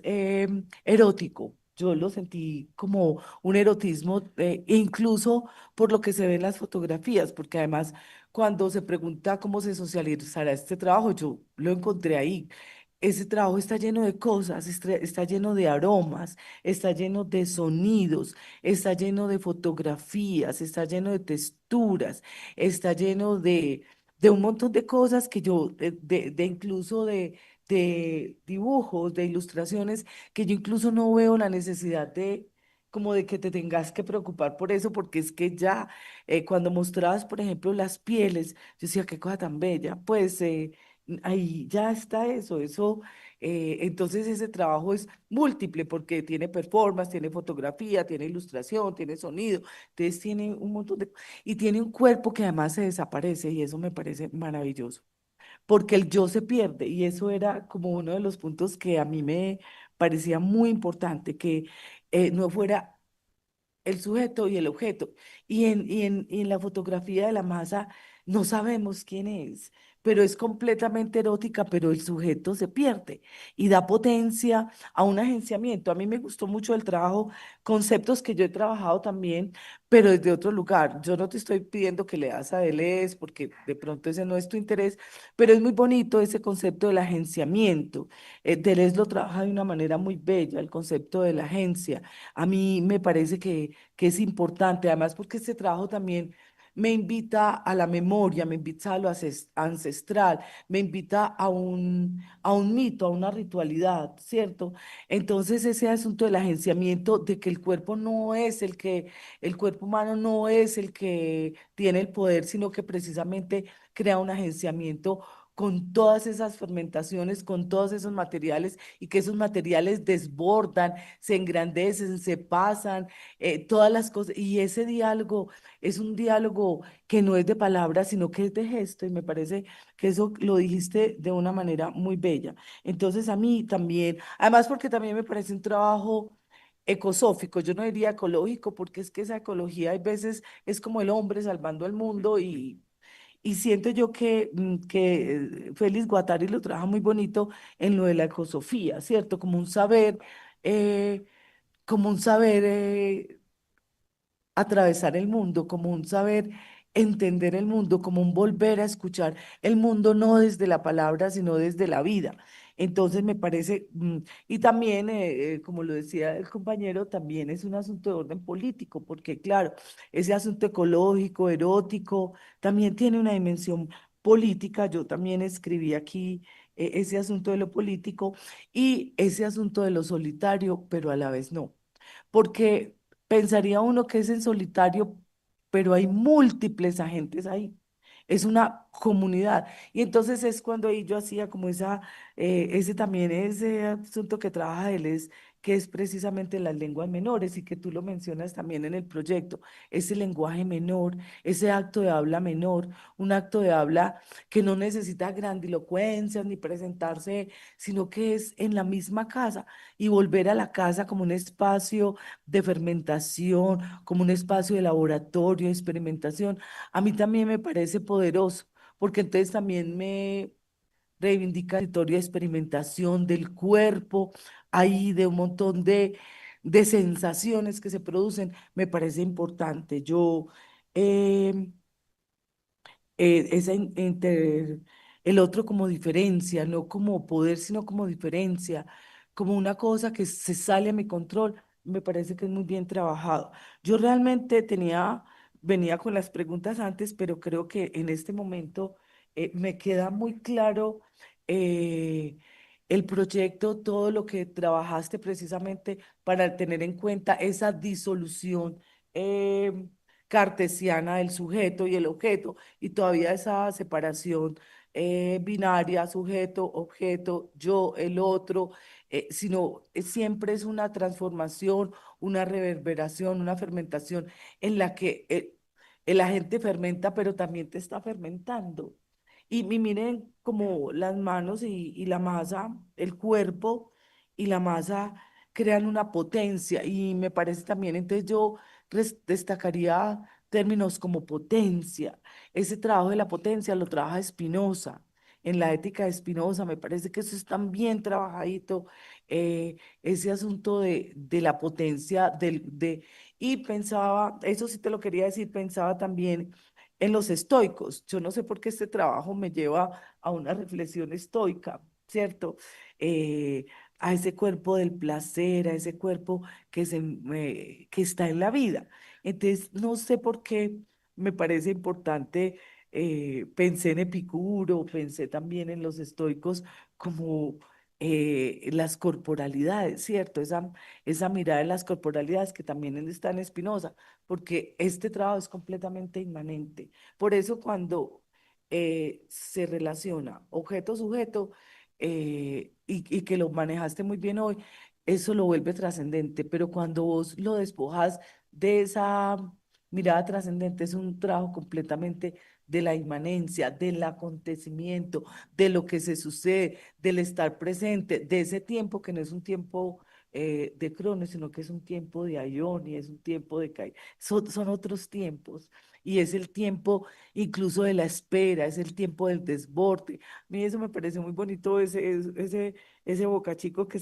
[SPEAKER 4] erótico. Yo lo sentí como un erotismo, incluso por lo que se ve en las fotografías, porque además cuando se pregunta cómo se socializará este trabajo, yo lo encontré ahí. Ese trabajo está lleno de cosas, está lleno de aromas, está lleno de sonidos, está lleno de fotografías, está lleno de texturas, está lleno de un montón de cosas que yo, de incluso de dibujos, de ilustraciones, que yo incluso no veo la necesidad de como de que te tengas que preocupar por eso, porque es que ya cuando mostrabas, por ejemplo, las pieles, yo decía, qué cosa tan bella, pues ahí ya está eso, entonces ese trabajo es múltiple porque tiene performance, tiene fotografía, tiene ilustración, tiene sonido, entonces tiene un montón de... Y tiene un cuerpo que además se desaparece y eso me parece maravilloso porque el yo se pierde y eso era como uno de los puntos que a mí me parecía muy importante, que no fuera el sujeto y el objeto. Y en la fotografía de la masa no sabemos quién es, pero es completamente erótica, pero el sujeto se pierde y da potencia a un agenciamiento. A mí me gustó mucho el trabajo, conceptos que yo he trabajado también, pero desde otro lugar. Yo no te estoy pidiendo que leas a Deleuze, porque de pronto ese no es tu interés, pero es muy bonito ese concepto del agenciamiento. Deleuze lo trabaja de una manera muy bella, el concepto de la agencia. A mí me parece que es importante, además porque este trabajo también me invita a la memoria, me invita a lo ancestral, me invita a un mito, a una ritualidad, ¿cierto? Entonces ese asunto del agenciamiento, de que el cuerpo no es el cuerpo humano no es el que tiene el poder, sino que precisamente crea un agenciamiento con todas esas fermentaciones, con todos esos materiales y que esos materiales desbordan, se engrandecen, se pasan, todas las cosas. Y ese diálogo es un diálogo que no es de palabras, sino que es de gesto. Y me parece que eso lo dijiste de una manera muy bella. Entonces a mí también, además porque también me parece un trabajo ecosófico, yo no diría ecológico, porque es que esa ecología hay veces es como el hombre salvando el mundo y siento yo que Félix Guattari lo trabaja muy bonito en lo de la ecosofía, ¿cierto? Eh, como un saber atravesar el mundo, como un saber entender el mundo, como un volver a escuchar el mundo no desde la palabra, sino desde la vida. Entonces me parece, y también, como lo decía el compañero, también es un asunto de orden político, porque claro, ese asunto ecológico, erótico, también tiene una dimensión política. Yo también escribí aquí ese asunto de lo político y ese asunto de lo solitario, pero a la vez no porque pensaría uno que es en solitario, pero hay múltiples agentes ahí. Es una comunidad. Y entonces es cuando ahí yo hacía como ese también, ese asunto que trabaja él es que es precisamente las lenguas menores y que tú lo mencionas también en el proyecto, ese lenguaje menor, ese acto de habla menor, un acto de habla que no necesita grandilocuencias ni presentarse, sino que es en la misma casa y volver a la casa como un espacio de fermentación, como un espacio de laboratorio, de experimentación, a mí también me parece poderoso, porque entonces también me reivindica el territorio de experimentación del cuerpo, ahí de un montón de sensaciones que se producen, me parece importante. Em, el otro como diferencia, no como poder, sino como diferencia, como una cosa que se sale a mi control, me parece que es muy bien trabajado. Yo realmente venía con las preguntas antes, pero creo que en este momento me queda muy claro eh, el proyecto, todo lo que trabajaste precisamente para tener en cuenta esa disolución. em, cartesiana del sujeto y el objeto, y todavía esa separación binaria, sujeto, objeto, yo, el otro, sino siempre es una transformación, una reverberación, una fermentación en la que el agente fermenta, pero también te está fermentando. Y miren como las manos y la masa, el cuerpo y la masa crean una potencia y me parece también, entonces yo destacaría términos como potencia. Ese trabajo de la potencia lo trabaja Spinoza. En la ética de Spinoza, me parece que eso es tan bien trabajadito, ese asunto de la potencia, y pensaba, eso sí te lo quería decir, pensaba también en los estoicos. Yo no sé por qué este trabajo me lleva a una reflexión estoica, ¿cierto? Eh, a ese cuerpo del placer, a ese cuerpo que está en la vida. Entonces, no sé por qué me parece importante pensé en Epicuro, pensé también en los estoicos como las corporalidades, ¿cierto? Esa mirada de las corporalidades que también está en Spinoza, porque este trabajo es completamente inmanente. Por eso cuando se relaciona objeto-sujeto y que lo manejaste muy bien hoy, eso lo vuelve trascendente, pero cuando vos lo despojas de esa mirada trascendente, es un trabajo completamente de la inmanencia, del acontecimiento, de lo que se sucede, del estar presente, de ese tiempo que no es un tiempo de Cronos, sino que es un tiempo de Aión y es un tiempo de Kai. Son otros tiempos. Y es el tiempo incluso de la espera, es el tiempo del desborde. A mí eso me parece muy bonito, ese bocachico que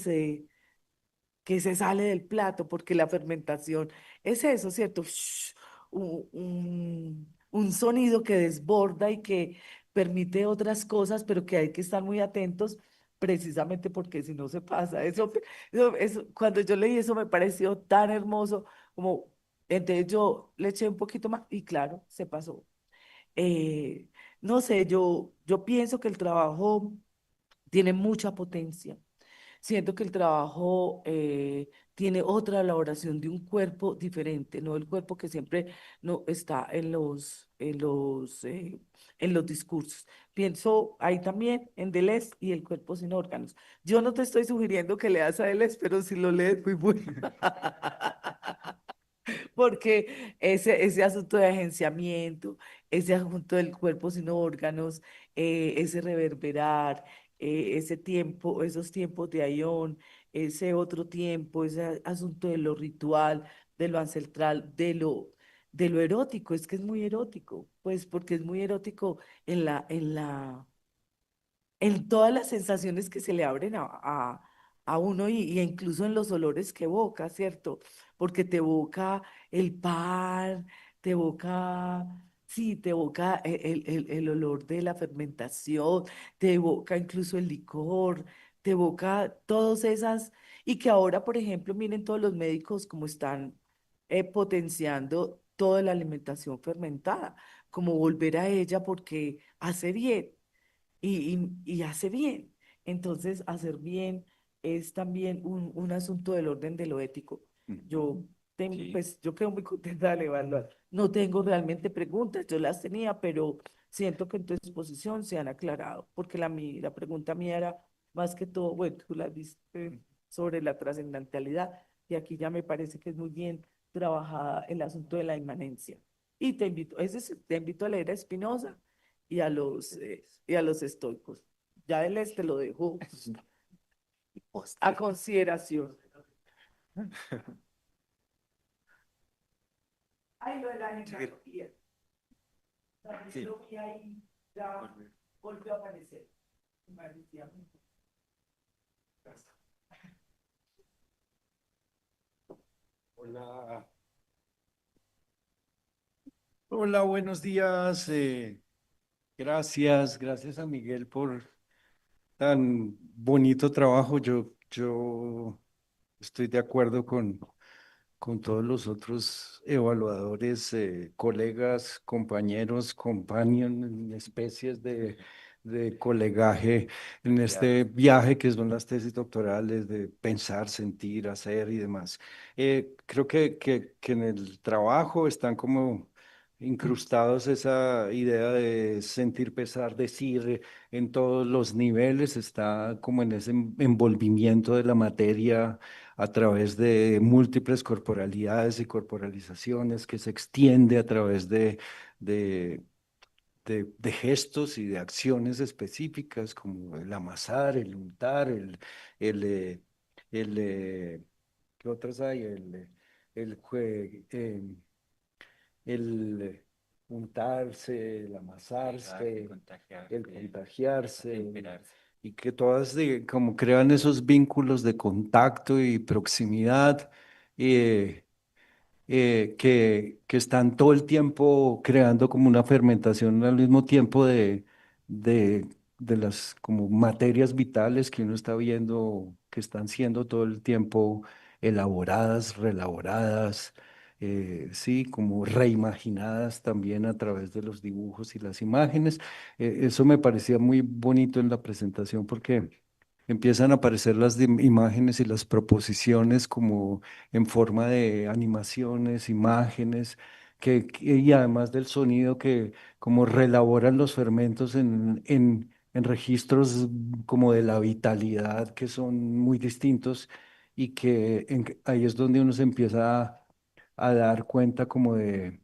[SPEAKER 4] se sale del plato, porque la fermentación es eso, ¿cierto? Un sonido que desborda y que permite otras cosas, pero que hay que estar muy atentos precisamente porque si no se pasa. Cuando yo leí eso me pareció tan hermoso como, entonces yo le eché un poquito más y claro, se pasó. Eh, no sé, yo pienso que el trabajo tiene mucha potencia. Siento que el trabajo tiene otra elaboración de un cuerpo diferente, no el cuerpo que siempre no está en los discursos. Pienso ahí también en Deleuze y el cuerpo sin órganos. Yo no te estoy sugiriendo que leas a Deleuze, pero si lo lees, muy bueno. Porque ese asunto de agenciamiento, ese asunto del cuerpo sin órganos, ese reverberar, ese tiempo, esos tiempos de Aión, ese otro tiempo, ese asunto de lo ritual, de lo ancestral, de lo erótico, es que es muy erótico, pues porque es muy erótico en todas las sensaciones que se le abren a uno y incluso en los olores que evoca, ¿cierto? Porque te evoca el pan, te evoca, sí, te evoca el olor de la fermentación, te evoca incluso el licor, te evoca todas esas, y que ahora, por ejemplo, miren todos los médicos como están potenciando toda la alimentación fermentada, como volver a ella porque hace bien y hace bien. Entonces, hacer bien es también un asunto del orden de lo ético. Yo
[SPEAKER 2] Ujú. Sí.
[SPEAKER 4] pues yo quedo muy contenta de evaluar. No tengo realmente preguntas, yo las tenía, pero siento que en tu exposición se han aclarado, porque la pregunta mía era más que todo, bueno, tú la viste sobre la trascendentalidad, y aquí ya me parece que es muy bien trabajada el asunto de la inmanencia. Y te invito a leer a Spinoza y a los estoicos. Ya el este lo dejo a consideración. Ay, lo de la geografía. También
[SPEAKER 2] Sí.
[SPEAKER 4] lo vi ahí, ya volvió a aparecer. Me parecía muy-
[SPEAKER 5] Hola, hola, buenos días. Gracias a Miguel por tan bonito trabajo. Yo estoy de acuerdo con todos los otros evaluadores, colegas, compañeros, companion, especies de colegaje en este viaje que son las tesis doctorales de pensar, sentir, hacer y demás. Creo que en el trabajo están como incrustados esa idea de sentir, pesar, decir en todos los niveles, está como en ese envolvimiento de la materia a través de múltiples corporalidades y corporalizaciones que se extiende a través de, de gestos y de acciones específicas como el amasar, el untar, el, eh, el ¿qué otras hay? El, el untarse, el amasarse, el contagiarse, y que todas como crean esos vínculos de contacto y proximidad eh, que están todo el tiempo creando como una fermentación al mismo tiempo de, de las como materias vitales que uno está viendo que están siendo todo el tiempo elaboradas, reelaboradas, sí, como reimaginadas también a través de los dibujos y las imágenes. Eso me parecía muy bonito en la presentación porque empiezan a aparecer las imágenes y las proposiciones como en forma de animaciones, imágenes, y además del sonido que como relaboran los fermentos en registros como de la vitalidad que son muy distintos y ahí es donde uno se empieza a dar cuenta como de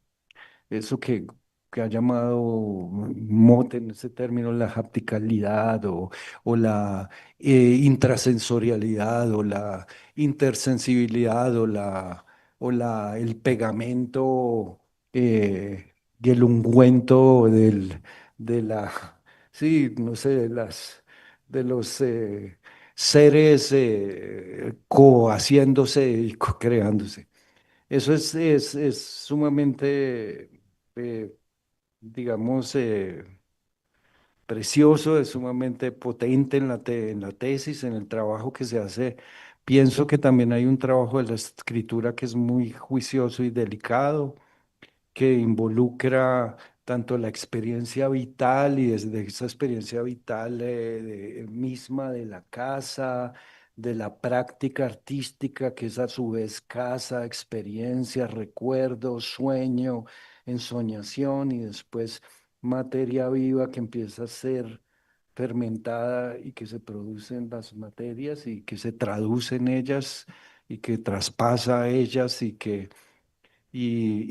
[SPEAKER 5] eso que ha llamado mote en ese término la hapticalidad o la intrasensorialidad o la intersensibilidad el pegamento y el ungüento de la, sí, no sé, de los seres cohaciéndose y co-creándose. Eso es sumamente, eh, digamos, precioso, es sumamente potente en en la tesis, en el trabajo que se hace. Pienso que también hay un trabajo de la escritura que es muy juicioso y delicado que involucra tanto la experiencia vital y desde esa experiencia vital misma de la casa, de la práctica artística, que es a su vez casa, experiencia, recuerdo, sueño, ensoñación y después materia viva que empieza a ser fermentada y que se producen las materias y que se traduce en ellas y que traspasa a ellas y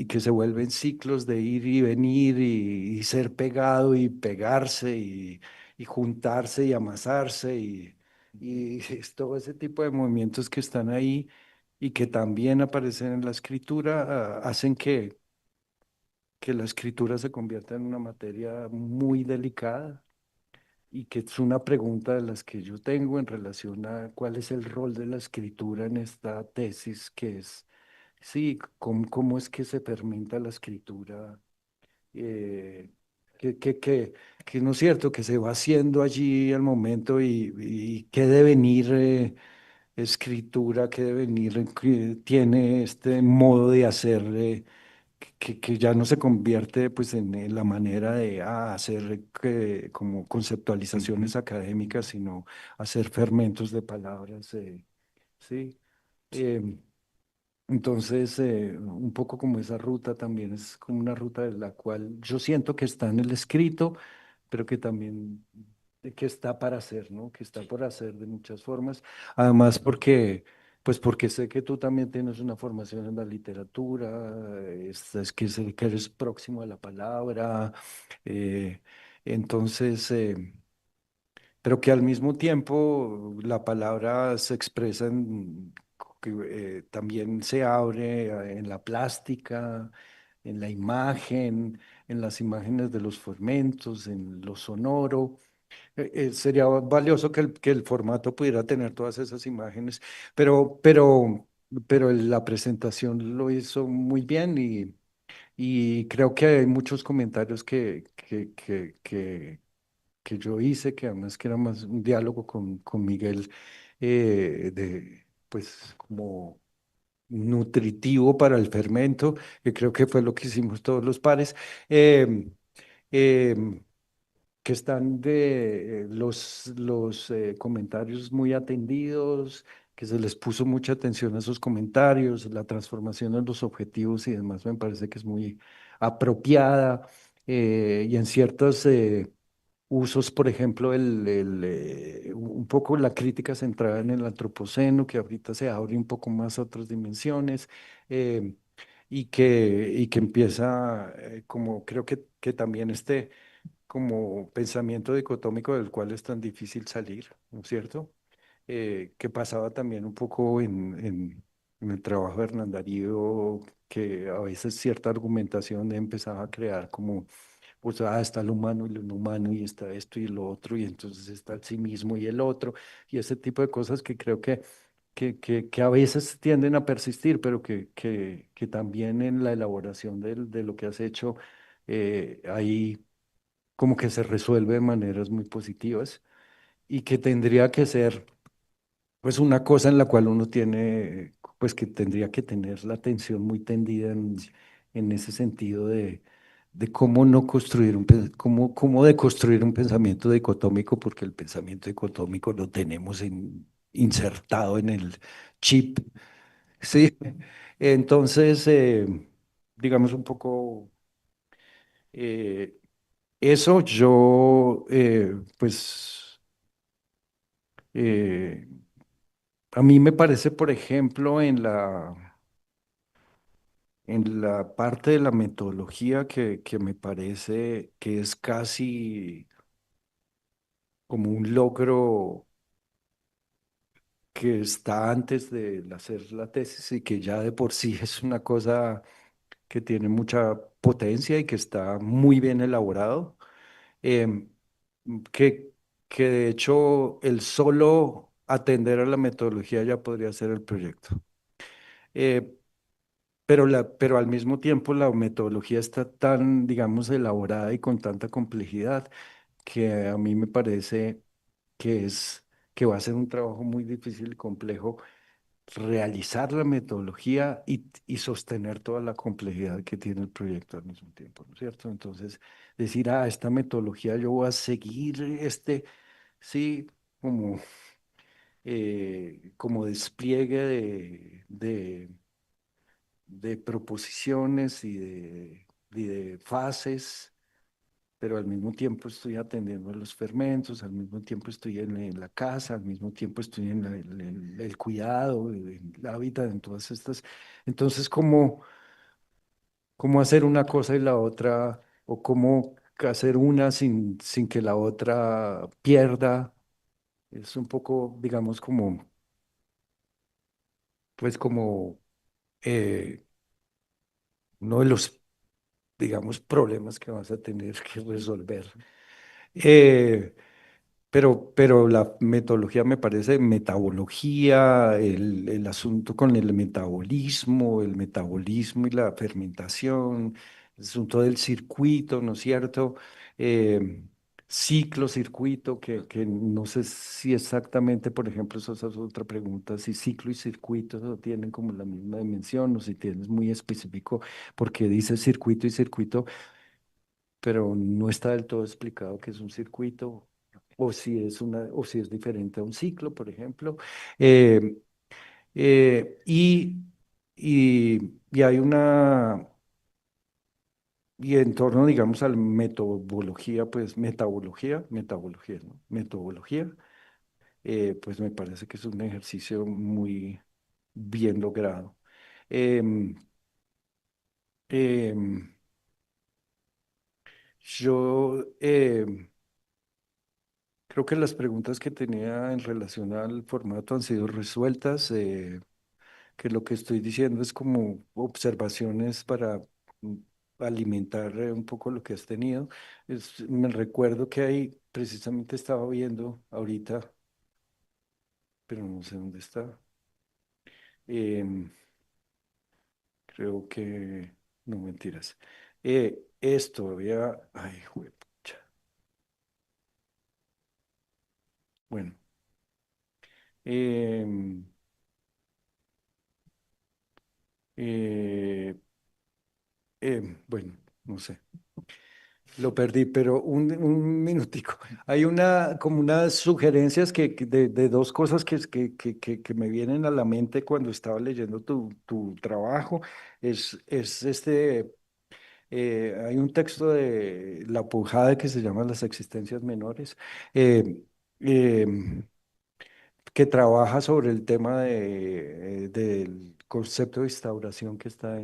[SPEAKER 5] que se vuelven ciclos de ir y venir y ser pegado y pegarse y juntarse y amasarse y es todo ese tipo de movimientos que están ahí y que también aparecen en la escritura, hacen que la escritura se convierta en una materia muy delicada y que es una pregunta de las que yo tengo en relación a cuál es el rol de la escritura en esta tesis, que es, sí, cómo es que se fermenta la escritura, eh, que, que, que, que no es cierto, que se va haciendo allí al momento y qué devenir escritura, qué devenir que tiene este modo de hacer. Que ya no se convierte pues en la manera de hacer como conceptualizaciones académicas, sino hacer fermentos de palabras, sí. Em, entonces, un poco como esa ruta también es como una ruta de la cual yo siento que está en el escrito, pero que también que está para hacer, ¿no? Que está por hacer de muchas formas. Además, pues porque sé que tú también tienes una formación en la literatura, es que sé que eres próximo a la palabra, eh, entonces, pero que al mismo tiempo la palabra se expresa también se abre en la plástica, en la imagen, en las imágenes de los fermentos, en lo sonoro. Sería valioso que el formato pudiera tener todas esas imágenes, pero, pero, pero la presentación lo hizo muy bien y creo que hay muchos comentarios que yo hice, que además que era más un diálogo con Miguel, pues como nutritivo para el fermento, que creo que fue lo que hicimos todos los pares, em, em, que están de los comentarios muy atendidos, que se les puso mucha atención a esos comentarios, la transformación en los objetivos y demás me parece que es muy apropiada y en ciertos usos, por ejemplo, un poco la crítica centrada en el antropoceno, que ahorita se abre un poco más a otras dimensiones, eh, y que empieza, como creo que también como pensamiento dicotómico del cual es tan difícil salir, ¿no es cierto? Que pasaba también un poco en el trabajo de Hernán Darío, que a veces cierta argumentación empezaba a crear como pues está lo humano y lo inhumano y está esto y lo otro y entonces está el sí mismo y el otro y ese tipo de cosas que creo que a veces tienden a persistir, pero que también en la elaboración de lo que has hecho ahí como que se resuelve de maneras muy positivas y que tendría que ser pues una cosa en la cual uno tiene pues que tendría que tener la atención muy tendida en ese sentido de cómo no construir cómo deconstruir un pensamiento dicotómico, porque el pensamiento dicotómico lo tenemos insertado en el chip, ¿sí? Entonces, digamos un poco eh, eso yo, pues, eh, a mí me parece, por ejemplo, en la parte de la metodología que me parece que es casi como un logro que está antes de hacer la tesis y que ya de por sí es una cosa que tiene mucha potencia y que está muy bien elaborado, em, que, que de hecho el solo atender a la metodología ya podría ser el proyecto. Eh, pero al mismo tiempo la metodología está tan, digamos, elaborada y con tanta complejidad que a mí me parece que que va a ser un trabajo muy difícil y complejo realizar la metodología y sostener toda la complejidad que tiene el proyecto al mismo tiempo, ¿no es cierto? Entonces, decir, esta metodología yo voy a seguir sí, como, como despliegue de proposiciones y de fases, pero al mismo tiempo estoy atendiendo a los fermentos, al mismo tiempo estoy en la casa, al mismo tiempo estoy en el cuidado, en el hábitat, en todas estas. Entonces, ¿cómo hacer una cosa y la otra? ¿O cómo hacer una sin que la otra pierda? Es un poco, digamos, pues como eh, uno de los, digamos, problemas que vas a tener que resolver. Eh, pero la metodología me parece metabología, el asunto con el metabolismo y la fermentación, el asunto del circuito, ¿no es cierto? Eh, Ciclo, circuito, que no sé si exactamente, por ejemplo, esa es otra pregunta, si ciclo y circuito no tienen como la misma dimensión o si tienes muy específico, porque dice circuito y circuito, pero no está del todo explicado qué es un circuito o si es diferente a un ciclo, por ejemplo. Eh, eh, y, y hay y en torno, digamos, a la metodología, pues metabología, ¿no? Metodología, pues me parece que es un ejercicio muy bien logrado. Em, em, yo creo que las preguntas que tenía en relación al formato han sido resueltas, que lo que estoy diciendo es como observaciones para mm, alimentar un poco lo que has tenido. Me recuerdo que ahí precisamente estaba viendo ahorita, pero no sé dónde está. Em, Creo que, no mentiras. Esto había, ay, juepucha. Bueno. em, eh, bueno, no sé, lo perdí, pero un minutico. Hay como unas sugerencias de dos cosas que me vienen a la mente cuando estaba leyendo tu trabajo. Hay un texto de La Pujade que se llama Las existencias menores, eh, em, que trabaja sobre el tema del concepto de instauración que está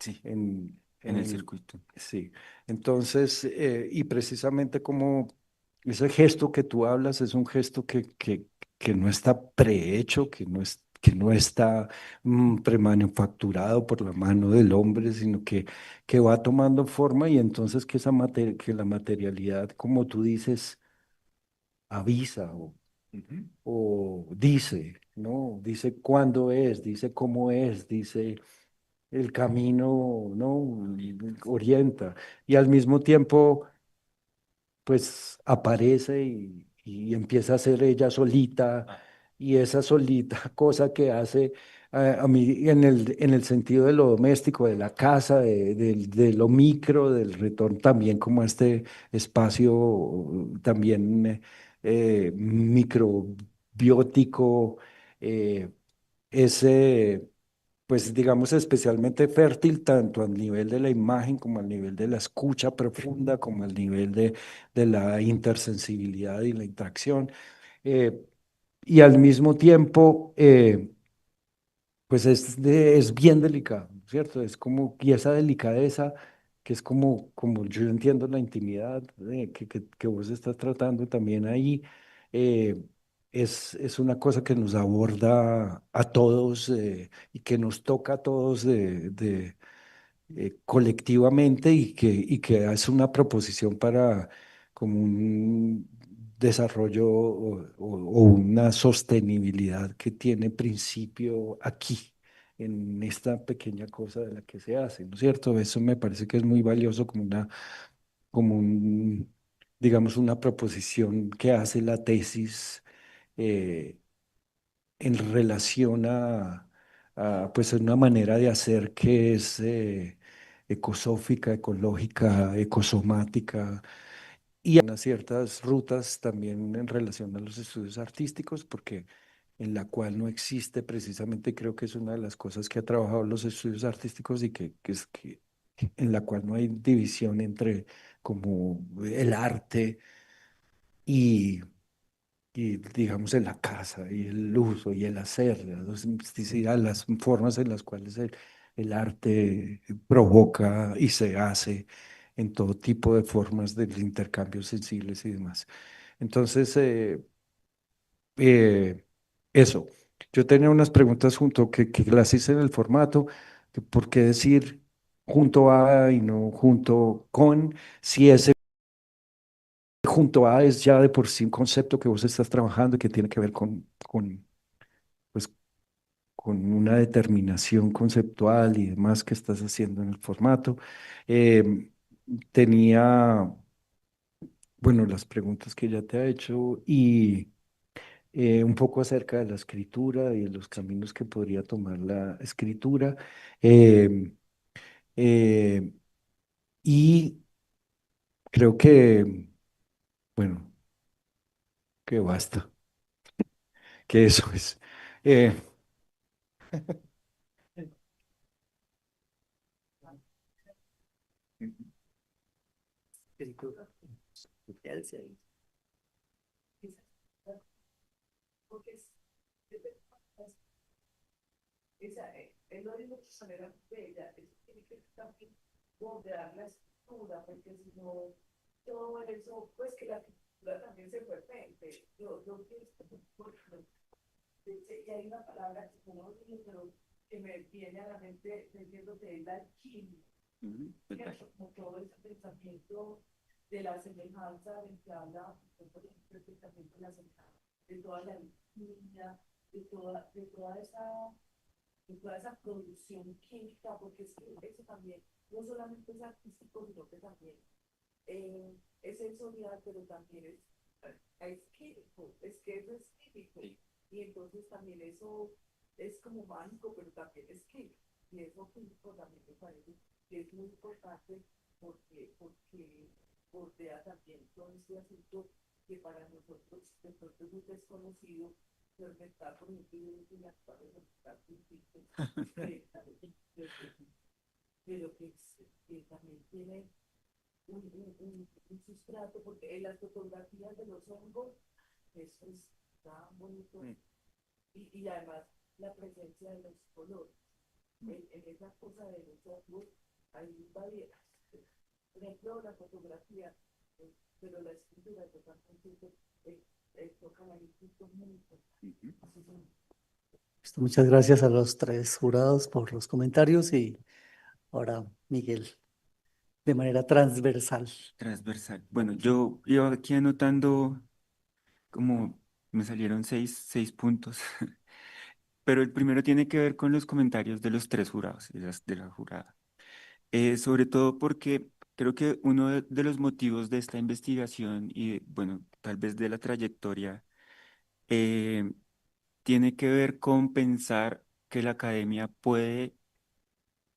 [SPEAKER 2] Sí,
[SPEAKER 5] en
[SPEAKER 2] en el
[SPEAKER 5] el,
[SPEAKER 2] circuito.
[SPEAKER 5] sí. Entonces, y precisamente como ese gesto que tú hablas es un gesto que no está prehecho, que no está premanufacturado por la mano del hombre, sino que va tomando forma y entonces que la materialidad, como tú dices, avisa
[SPEAKER 2] Ujú.
[SPEAKER 5] o dice, ¿no? Dice cuándo es, dice cómo es, dice el camino, ¿no? Y orienta. Y al mismo tiempo, pues aparece y empieza a ser ella solita y esa solita cosa que hace a mí en el sentido de lo doméstico, de la casa, de lo micro, del retorno también como a este espacio también microbiótico, eh, ese pues digamos especialmente fértil tanto al nivel de la imagen como al nivel de la escucha profunda, como al nivel de la intersensibilidad y la interacción. eh, y al mismo tiempo, pues es bien delicado, ¿cierto? Es como, y esa delicadeza, que es como yo entiendo la intimidad que vos estás tratando también ahí, eh, es una cosa que nos aborda a todos y que nos toca a todos colectivamente y que es una proposición para como un desarrollo o una sostenibilidad que tiene principio aquí, en esta pequeña cosa de la que se hace, ¿no es cierto? Eso me parece que es muy valioso como un, digamos, una proposición que hace la tesis. eh, en relación pues una manera de hacer que es ecosófica, ecológica, ecosomática y unas ciertas rutas también en relación a los estudios artísticos, porque en la cual no existe precisamente, creo que es una de las cosas que ha trabajado los estudios artísticos y que es que en la cual no hay división entre como el arte y digamos, en la casa y el uso y el hacer, la domesticidad, las formas en las cuales el arte provoca y se hace en todo tipo de formas de intercambios sensibles y demás. Entonces, eh, eso. Yo tenía unas preguntas junto que las hice en el formato, que por qué decir junto a y no junto con, si ese junto a es ya de por sí un concepto que vos estás trabajando y que tiene que ver pues, con una determinación conceptual y demás que estás haciendo en el formato. Eh, tenía, bueno, las preguntas que ya te ha hecho y un poco acerca de la escritura y de los caminos que podría tomar la escritura. Eh, eh, y creo que, bueno, que basta, que eso es. Eh,
[SPEAKER 4] Porque él lo dijo de manera bella, eso tiene que también bordear la escritura, porque si no, todo eso, pues que la escritura también se perfecte. Yo pienso, por ejemplo, y hay una palabra que no olvido, pero que me viene a la mente diciendo que es la alquimia,
[SPEAKER 2] Ujú, total.
[SPEAKER 4] ¿cierto? Como todo ese pensamiento de la semejanza del que habla, por ejemplo, el pensamiento de la semejanza, de toda la alquimia, de toda esa producción química, porque es que eso también no solamente es artístico, sino que también es sensorial, pero también es químico, es que eso es químico. Sí. Y entonces también eso es como mágico, pero también es químico. Y eso químico también me parece que es muy importante porque bordea también todo este asunto que para nosotros de pronto es muy desconocido, pero está por ejemplo en la actual pero que también tiene un sustrato, porque en las fotografías de los hongos, eso es tan bonito, y además la presencia de los colores. En esa cosa de los hongos hay variedad. Por ejemplo, la fotografía, pero la escritura totalmente toca la distinción muy importante.
[SPEAKER 1] Muchas gracias a los tres jurados por los comentarios y ahora Miguel, de manera transversal.
[SPEAKER 2] Transversal. Bueno, yo iba aquí anotando como me salieron seis puntos, pero el primero tiene que ver con los comentarios de los tres jurados, de la jurada. Sobre todo porque creo que uno de los motivos de esta investigación y, bueno, tal vez de la trayectoria, eh, tiene que ver con pensar que la academia puede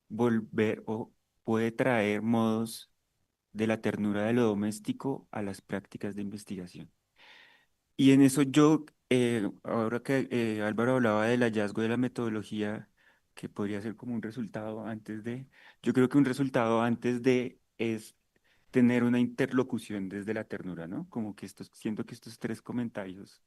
[SPEAKER 2] volver o puede traer modos de la ternura de lo doméstico a las prácticas de investigación. Y en eso yo, ahora que Álvaro hablaba del hallazgo de la metodología, que podría ser como un resultado antes de, yo creo que un resultado antes de es tener una interlocución desde la ternura, ¿no? Como que siento que estos tres comentarios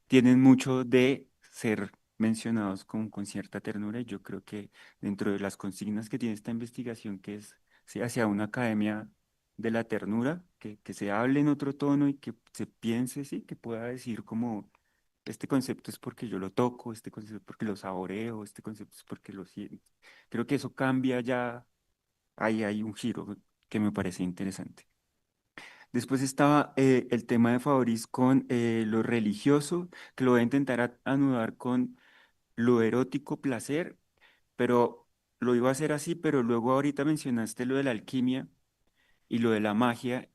[SPEAKER 2] tienen mucho de ser mencionados con cierta ternura y yo creo que dentro de las consignas que tiene esta investigación, que es sí, hacia una academia de la ternura, que se hable en otro tono y que se piense, sí, que pueda decir como, este concepto es porque yo lo toco, este concepto es porque lo saboreo, este concepto es porque lo siento. Creo que eso cambia ya, ahí hay un giro que me parece interesante. Después estaba el tema de Fabris con lo religioso, que lo voy a intentar anudar con lo erótico placer, pero lo iba a hacer así, pero luego ahorita mencionaste lo de la alquimia y lo de la magia,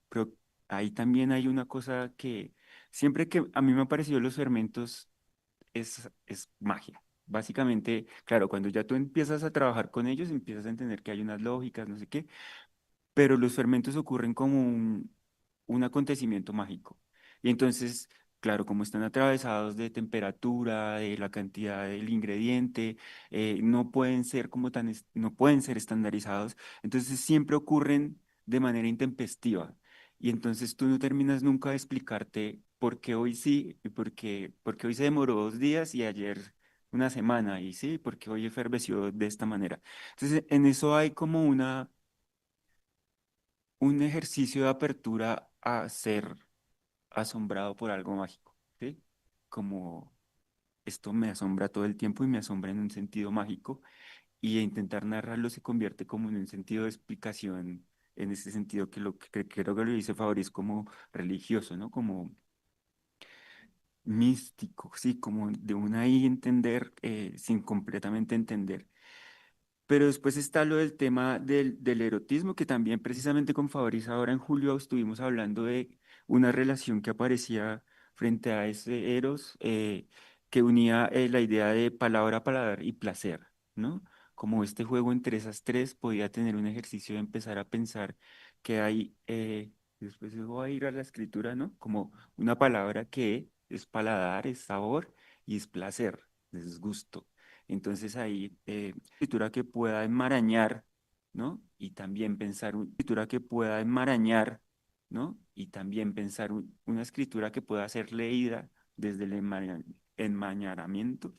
[SPEAKER 2] pero ahí también hay una cosa que siempre que a mí me ha parecido los fermentos es magia. Básicamente, claro, cuando ya tú empiezas a trabajar con ellos, empiezas a entender que hay unas lógicas, no sé qué, pero los fermentos ocurren como un acontecimiento mágico. Y entonces, claro, como están atravesados de temperatura, de la cantidad del ingrediente, no pueden ser como no pueden ser estandarizados, entonces siempre ocurren de manera intempestiva. Y entonces tú no terminas nunca de explicarte por qué hoy sí y por qué hoy se demoró 2 días y ayer una semana, y sí, porque hoy eferveció de esta manera. Entonces, en eso hay como un ejercicio de apertura a ser asombrado por algo mágico, ¿sí? Como esto me asombra todo el tiempo y me asombra en un sentido mágico y intentar narrarlo se convierte como en un sentido de explicación, en ese sentido que creo que lo dice Fabris como religioso, ¿no? Como místico, sí, como de una ahí entender sin completamente entender. Pero después está lo del tema del erotismo, que también precisamente con Fabriz ahora en julio estuvimos hablando de una relación que aparecía frente a ese eros, que unía la idea de palabra, paladar y placer, ¿no? Como este juego entre esas tres podía tener un ejercicio de empezar a pensar que hay, después luego va a ir a la escritura, ¿no? Como una palabra que es paladar, es sabor y es placer, es gusto. Entonces ahí, escritura que pueda enmarañar, ¿no? Y también pensar una escritura que pueda enmarañar, ¿no? Y también pensar una escritura que pueda ser leída desde el enmañaramiento.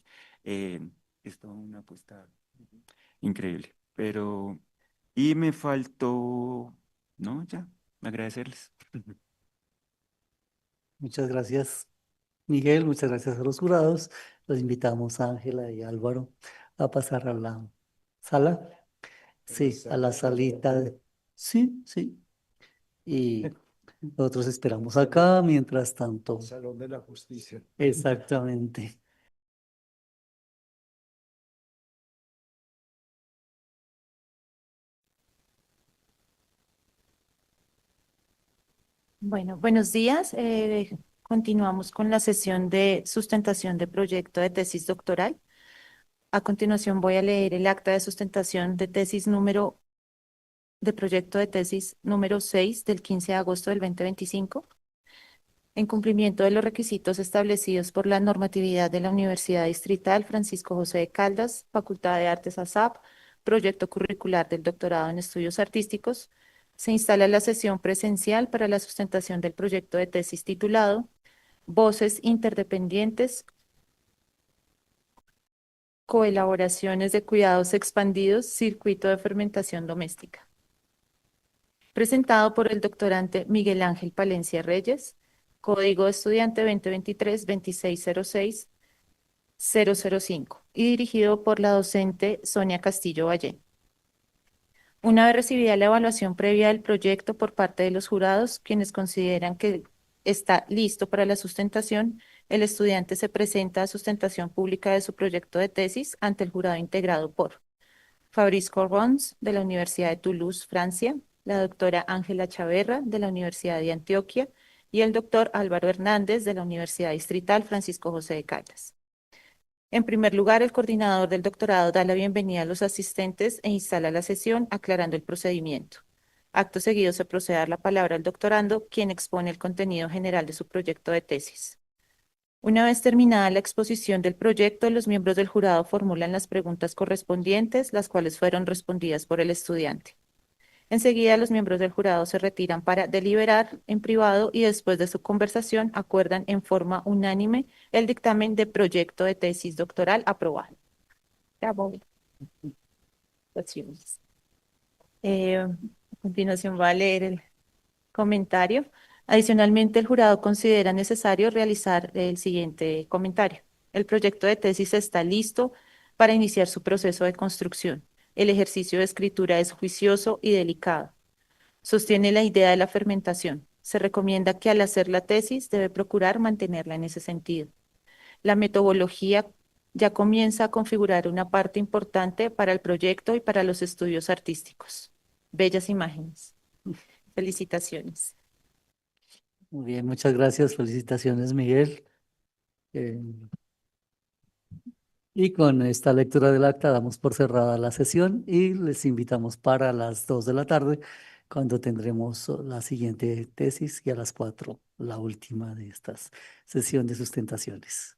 [SPEAKER 2] eh, es toda una apuesta increíble. Pero, y me faltó, no, ya, agradecerles.
[SPEAKER 1] Muchas gracias, Miguel. Muchas gracias a los jurados. Los invitamos a Ángela y Álvaro a pasar a la sala. Sí, a la salita. Sí, sí. Y nosotros esperamos acá mientras tanto.
[SPEAKER 5] Salón de la Justicia.
[SPEAKER 1] Exactamente.
[SPEAKER 6] Bueno, buenos días. Continuamos con la sesión de sustentación de proyecto de tesis doctoral. A continuación voy a leer el acta de sustentación de proyecto de tesis número 6 del 15 de agosto del 2025. En cumplimiento de los requisitos establecidos por la normatividad de la Universidad Distrital Francisco José de Caldas, Facultad de Artes ASAP, proyecto curricular del doctorado en estudios artísticos, se instala la sesión presencial para la sustentación del proyecto de tesis titulado Voces interdependientes, coelaboraciones de cuidados expandidos, circuito de fermentación doméstica. Presentado por el doctorante Miguel Ángel Palencia Reyes, Código de Estudiante 2023-2606-005 y dirigido por la docente Sonia Castillo Valle. Una vez recibida la evaluación previa del proyecto por parte de los jurados, quienes consideran que está listo para la sustentación, el estudiante se presenta a sustentación pública de su proyecto de tesis ante el jurado integrado por Fabrice Corbons, de la Universidad de Toulouse, Francia, la doctora Ángela Chaverra, de la Universidad de Antioquia, y el doctor Álvaro Hernández, de la Universidad Distrital Francisco José de Caldas. En primer lugar, el coordinador del doctorado da la bienvenida a los asistentes e instala la sesión aclarando el procedimiento. Acto seguido se procede a dar la palabra al doctorando, quien expone el contenido general de su proyecto de tesis. Una vez terminada la exposición del proyecto, los miembros del jurado formulan las preguntas correspondientes, las cuales fueron respondidas por el estudiante. Enseguida, los miembros del jurado se retiran para deliberar en privado y después de su conversación acuerdan en forma unánime el dictamen de proyecto de tesis doctoral aprobado. Bravo. Felicitaciones. A continuación va a leer el comentario. Adicionalmente, el jurado considera necesario realizar el siguiente comentario. El proyecto de tesis está listo para iniciar su proceso de construcción. El ejercicio de escritura es juicioso y delicado. Sostiene la idea de la fermentación. Se recomienda que al hacer la tesis debe procurar mantenerla en ese sentido. La metodología ya comienza a configurar una parte importante para el proyecto y para los estudios artísticos. Bellas imágenes. Felicitaciones.
[SPEAKER 1] Muy bien, muchas gracias. Felicitaciones, Miguel. Eh, y con esta lectura del acta damos por cerrada la sesión y les invitamos para las 2 de la tarde, cuando tendremos la siguiente tesis, y a las 4 la última de estas sesión de sustentaciones.